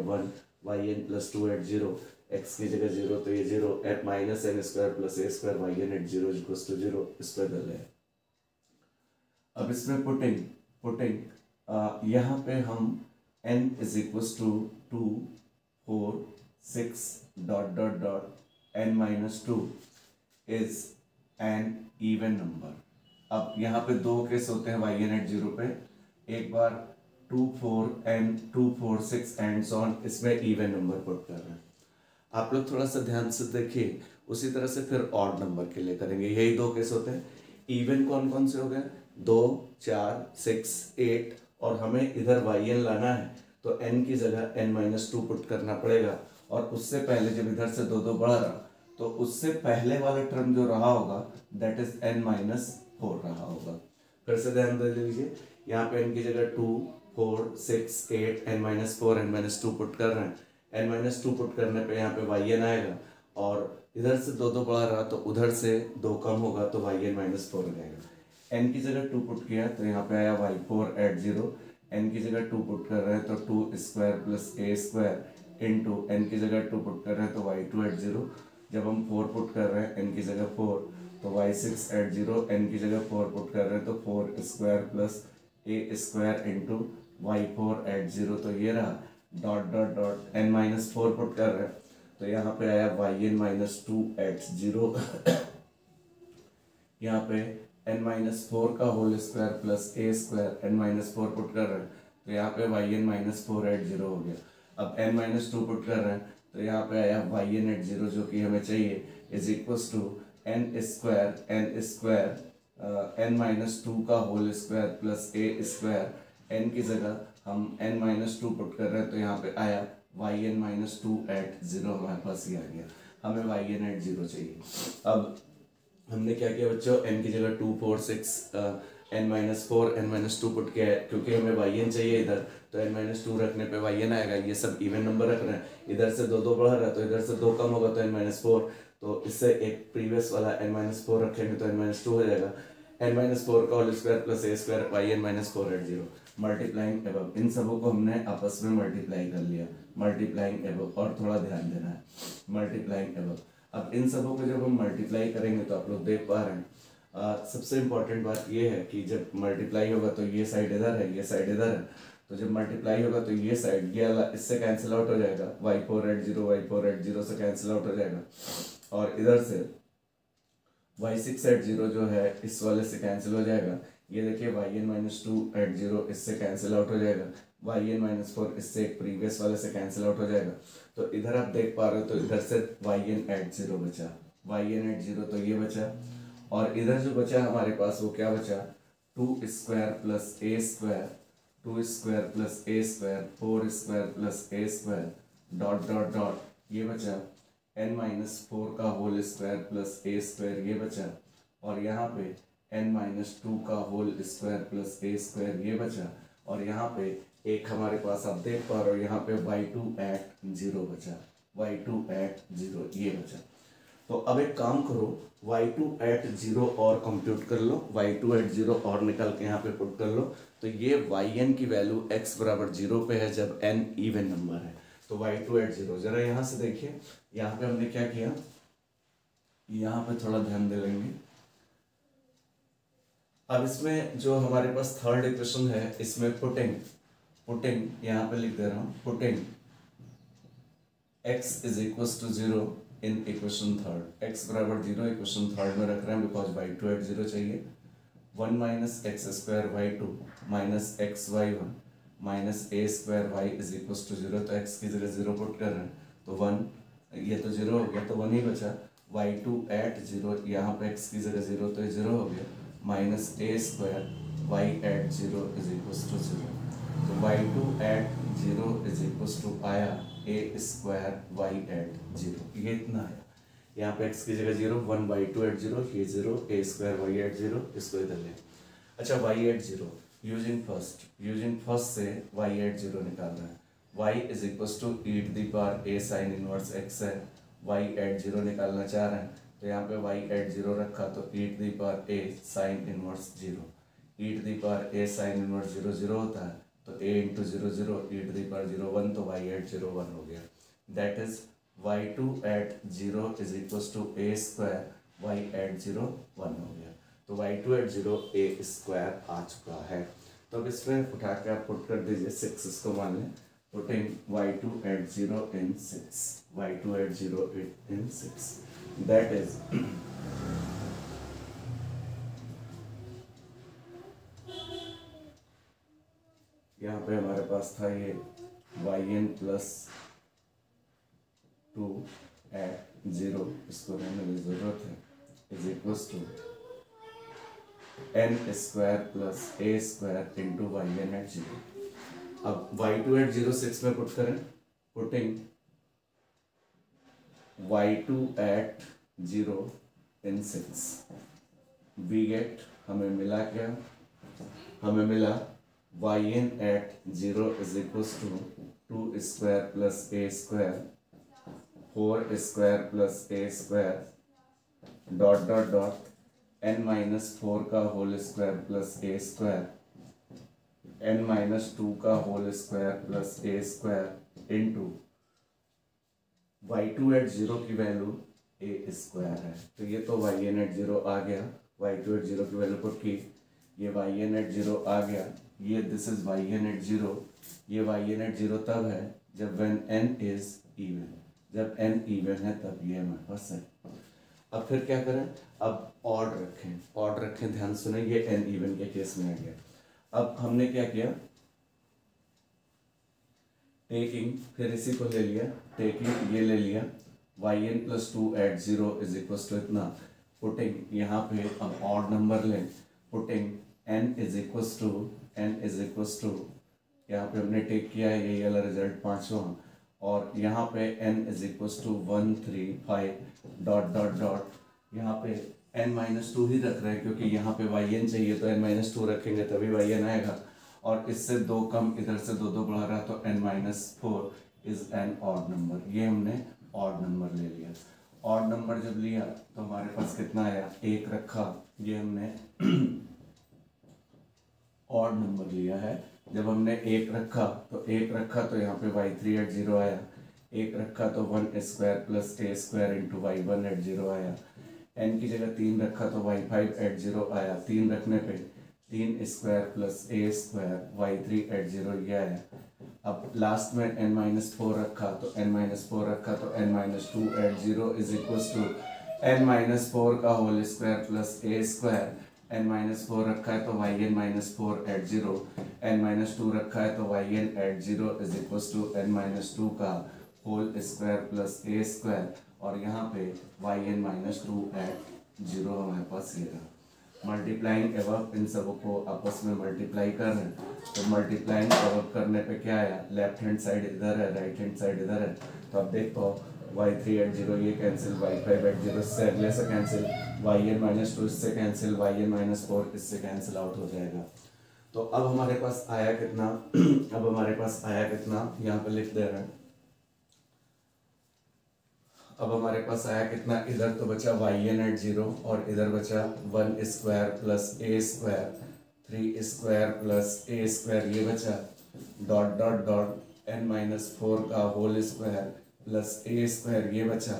1 yn प्लस 2 एट 0, x की जगह 0 तो ये 0 at minus n square plus a square yn at 0 is equal to 0। इस पर डल है। अब इसमें पुटिंग यहाँ पे हम n is equal to 2 4 6 dot dot dot n minus 2 is an even number. अब यहाँ पे दो केस होते हैं yn एट 0 पे, एक बार 2 4 n 2 4 6 एंड सो ऑन, इसमें इवन नंबर पुट कर रहे हैं। आप लोग थोड़ा सा ध्यान से देखिए, उसी तरह से फिर ऑड नंबर के लिए करेंगे। यही दो केस होते हैं। इवन कौन कौन से हो गए, 2 4 6 8, और हमें इधर yn लाना है तो n की जगह n-2 पुट करना पड़ेगा। और उससे पहले जब इधर से 2 2 बढ़ रहा तो उससे पहले वाला टर्म जो रहा होगा दैट इज n-4 रहा होगा। फिर से ध्यान दे लीजिए, यहाँ पे n की जगह 2 4 6 8 n-4 n-2 पुट कर रहे हैं। n-2 पुट करने पे यहाँ पे yn आएगा, और इधर से 2 2 बढ़ रहा तो उधर से 2 कम होगा तो yn-4 रहेगा। n की जगह 2 पुट किया तो यहाँ पे आया y4 एट 0, n की जगह 2 पुट कर रहे हैं तो 2 square plus a square into n की जगह 2 पुट कर रहे हैं तो y2 एट 0। जब हम 4 पुट कर रहे हैं n की जगह 4 तो y6 एट 0, n की जगह 4 पुट कर रहे हैं तो 4 square plus a square into y4 at 0, तो ये रहा dot dot dot n-4 put कर रहे हैं तो यहाँ पे आया yn-2 एट 0। यहाँ पे n-4 का whole square plus a square n-4 put कर रहे हैं तो यहाँ पे yn-4 एट 0 हो गया। अब n-2 पुट कर रहे हैं तो यहाँ पे आया yn एट 0 जो कि हमें चाहिए is equals to n square n-2 का whole square plus a square. n की जगह हम n-2 पुट कर रहे हैं तो यहाँ पे आया yn-2 एट 0 हमारे पास ही आ गया। हमें yn एट 0 चाहिए। अब हमने क्या किया बच्चों, n की जगह 2 4 6 n-4 n-2 पुट किया है, क्योंकि हमें yn चाहिए इधर तो n-2 रखने पे yn आएगा। ये सब इवन नंबर रख रहे हैं, इधर से 2 2 बढ़ रहा है तो इधर से 2 कम होगा तो n-4, तो इससे एक प्रीवियस वाला n-4 रखेंगे तो n-2 हो जाएगा। n-4 का whole square plus a square yn-4 at 0 multiplying above. इन सबों को हमने आपस में मल्टीप्लाई कर लिया, मल्टीप्लाइंग एबव। और थोड़ा ध्यान देना है, मल्टीप्लाइंग एबव। अब इन सबों को जब हम मल्टीप्लाई करेंगे तो आप लोग देख पा रहे हैं, सबसे इम्पोर्टेंट बात ये है कि जब मल्टीप्लाई होगा तो ये साइड इधर है, ये साइड इधर है, तो जब मल्टीप्लाई होगा तो ये साइड ये वाला इससे कैंसिल आउट हो जाएगा, y4 एट 0 से कैंसिल आउट हो जाएगा। और इधर से y6 एट 0 जो है इस वाले से कैंसिल हो जाएगा। ये देखिए yn-2 एट 0 इससे कैंसिल आउट हो जाएगा, yn-4 इससे एक प्रीवियस वाले से कैंसिल आउट हो जाएगा। तो इधर आप देख पा रहे हो तो इधर से yn एट 0 बचा, yn एट 0 तो ये बचा। और इधर जो बचा हमारे पास वो क्या बचा, 2 square plus a square, 2 square plus a square, 4 square plus a square dot dot dot, ये बचा n-4 का whole square plus a square, ये बचा। और यहाँ पे n-2 का whole square plus a square, ये बचा। और यहाँ पे एक हमारे पास आप देख पा रहे हो यहाँ पे y2 एट 0 बचा, y2 एट 0 ये बचा। तो अब एक काम करो, y2 एट 0 और कंप्यूट कर लो, y2 एट 0 और निकाल के यहाँ पे पुट कर लो। तो ये yn की वैल्यू x बराबर 0 पे है जब n इवन नंबर है। तो y2 एट 0। जरा यहाँ से देखिए, यहाँ पे हमने क्या किया, यहाँ पे थोड़ा ध्यान दे लेंगे। अब इसमें जो हमारे पास थर्ड इक्वेशन है, इसमें पुटिंग यहाँ पे लिख दे रहा हूँ, putting x is equal to 0 in equation third, x बराबर 0 इक्वेशन थर्ड में रख रहे हैं बिकॉज y2 एट 0 चाहिए। 1 minus x square y2 minus x y1 minus a square y is equal to 0, तो x की जगह 0 पुट कर रहे हैं तो 1, ये तो 0 हो गया, तो 1 ही बचा। y2 एट 0, यहाँ पे x की जगह 0, तो ये 0 हो गया, minus a square y at 0 is equal to 0। तो y2 at 0 is equal to आया a स्क्वायर y एट 0, ये इतना आया। यहाँ पे x की जगह 0, 1 y2 एट 0, ये 0, a स्क्वायर y एट 0, इसको इधर ले। अच्छा, y एट 0 यूजिंग फर्स्ट से y एट 0 निकाल रहे हैं। y is equal to e to the power a sine inverse x है, y एट 0 निकालना चाह रहे हैं, तो यहाँ पे y एट 0 रखा तो e to the power a sine inverse 0, e to the power a sine inverse 0 0 होता है, तो a into 0 0, e to the power 0 1, तो y एट 0 1 हो गया। That is y2 at 0 is equal to a square y at 0 1 हो गया। तो y2 at 0 a square आ चुका है। तो अब इसमें उठा के आप पुट कर दीजिए, 6 इसको मान लें, putting y2 at 0 in 6, y2 at 0 in 6, that is यहाँ पे हमारे पास था ये yn प्लस 2 एट 0, इसको रहने की जरूरत है, is equal to n square plus a square into yn at 0। अब y2 एट 0 6 में पुट करें, putting y2 at 0 in 6, we get, हमें मिला क्या, हमें मिला yn at 0 is equal to 2 square plus a square 4 square plus a square dot dot dot n minus 4 का whole square plus a square n minus 2 का whole square plus a square into y2 at 0 की value a square है। तो ये तो yn at 0 आ गया, y2 at 0 की value put की, ये yn एट 0 आ गया, ये दिस इज yn एट 0, ये yn एट 0 तब है जब when n इज इवन, जब n इवन है तब ये हमारे पास है। अब फिर क्या करें, अब ऑड रखें, ध्यान सुने, ये n इवन के केस में आ गया। अब हमने क्या किया, टेकिंग, फिर इसी को ले लिया, टेकिंग ये ले लिया, yn plus 2 at 0 is equal to इतना, पुटिंग यहाँ पे अब ऑड नंबर लें, putting n is equal to यहाँ पे हमने टेक किया है, यही वाला रिजल्ट 5वां, और यहाँ पे n is equal to 1 3 5 dot dot dot, यहाँ पे n माइनस 2 ही रख रहे हैं क्योंकि यहाँ पे yn चाहिए, तो n माइनस 2 रखेंगे तभी yn आएगा, और इससे 2 कम, इधर से 2 2 बढ़ा रहा, तो n minus 4 is an odd number, ये हमने ऑड नंबर ले लिया। ऑड नंबर जब लिया तो हमारे पास कितना आया, 1 रखा, ये हमने ऑड नंबर लिया है। जब हमने 1 रखा तो यहाँ पे y3 एट 0 आया, 1 रखा तो 1 square plus a square into y1 at 0 आया, n की जगह 3 रखा तो y5 एट 0 आया, 3 रखने पे 3 square plus a square y3 at 0 ये आया। अब लास्ट में n माइनस 4 रखा तो n minus 2 at 0 is equal to n minus 4 का whole square plus a square, n minus 4 रखा है तो yn minus 4 at 0, n minus 2 रखा है तो yn at 0 is equal to n minus 2 का whole square plus a square, और यहाँ पे yn माइनस 2 एट 0 हमारे पास ये रहा। मल्टीप्लाइंग एवब, इन सबों को आपस में मल्टीप्लाई कर रहे हैं, तो मल्टीप्लाइंग एवब करने पे क्या आया, लेफ्ट हैंड साइड इधर है, राइट हैंड साइड इधर है, तो आप देख पाओ y3 एट 0 ये कैंसिल, y5 एट 0 से अगले से कैंसिल, yn माइनस 2 इससे कैंसिल, yn माइनस 4 इससे कैंसिल आउट हो जाएगा। तो अब हमारे पास आया कितना अब हमारे पास आया कितना, यहाँ पे लिख दे रहे हैं, अब हमारे पास आया कितना, इधर तो बचा yn एट 0 और इधर बचा 1 square plus a square, 3 square plus a square, ये बचा डॉट डॉट डॉट n-4 का होल स्क्वायर प्लस ए स्क्वायर ये बचा,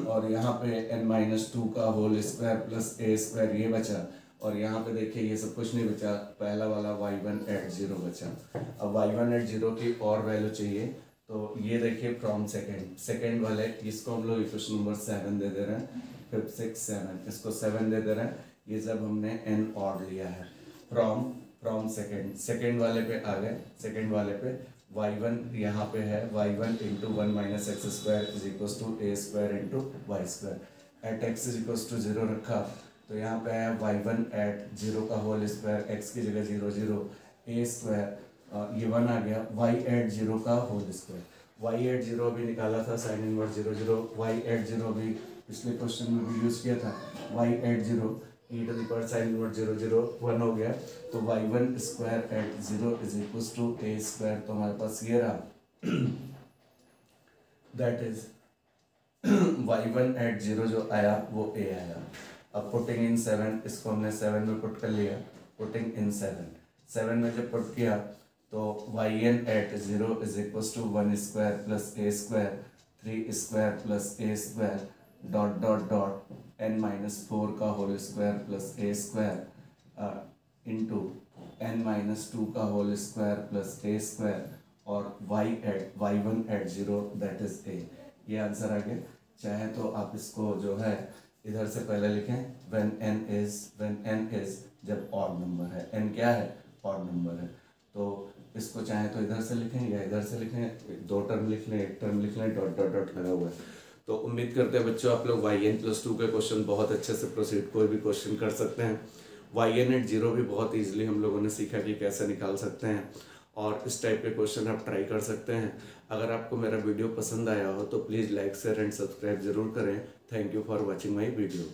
और यहाँ पे n-2 का होल स्क्वायर प्लस ए स्क्वायर ये बचा, और यहाँ पे देखिए ये सब कुछ नहीं बचा, पहला वाला y1 @ 0 बचा। अब y1 @ 0 की और वैल्यू चाहिए, तो ये देखिए फ्रॉम सेकेंड वाले इसको हम लोग इक्वेशन नंबर 7 दे दे रहे हैं, 5 6 7 इसको 7 दे दे रहे हैं। ये जब हमने n ऑड लिया है फ्रॉम सेकेंड वाले पे आ गए, सेकेंड वाले पे y1 यहाँ पे है y1 × 1 - x² = a² × y²। Eight x = 0 रखा तो यहाँ पे है y1 @ 0 का होल स्क्वायर, x की जगह 0 0 a², ये 1 आ गया, y @ 0 का होल स्क्वायर। y @ 0 भी निकाला था sin इनवर्स 0 0, y @ 0 भी पिछले क्वेश्चन में भी यूज किया था, y @ 0 e⁻ sin इनवर्स 0 0 1 हो गया, तो y1² @ 0 = a²। तो हमारे पास ये रहा दैट इज y1 @ 0 जो आया वो a आया। अब पुटिंग इन 7, इसको हमने 7 में पुट कर लिया, पुटिंग इन 7 में जब पुट किया तो yn @ 0 = 1² + a² 3² + a² dot dot dot n-4 का whole square plus a² into n-2 का होल स्क्वायर प्लस a² और y1 @ 0 दैट इज a। ये आंसर आ गया। चाहे तो आप इसको जो है इधर से पहले लिखें when n is जब ऑड नंबर है, n क्या है ऑड नंबर है, तो इसको चाहे तो इधर से लिखें या इधर से लिखें, 2 टर्म लिख लें, 1 टर्म लिख लें, डॉट डॉट डॉट लगा हुआ है। तो उम्मीद करते हैं बच्चों आप लोग yn+2 के क्वेश्चन बहुत अच्छे से प्रोसीड कोई भी क्वेश्चन कर सकते हैं। yn @ 0 भी बहुत ईजिली हम लोगों ने सीखा कि कैसे निकाल सकते हैं, और इस टाइप के क्वेश्चन आप ट्राई कर सकते हैं। अगर आपको मेरा वीडियो पसंद आया हो तो please like share and subscribe जरूर करें। Thank you for watching my video.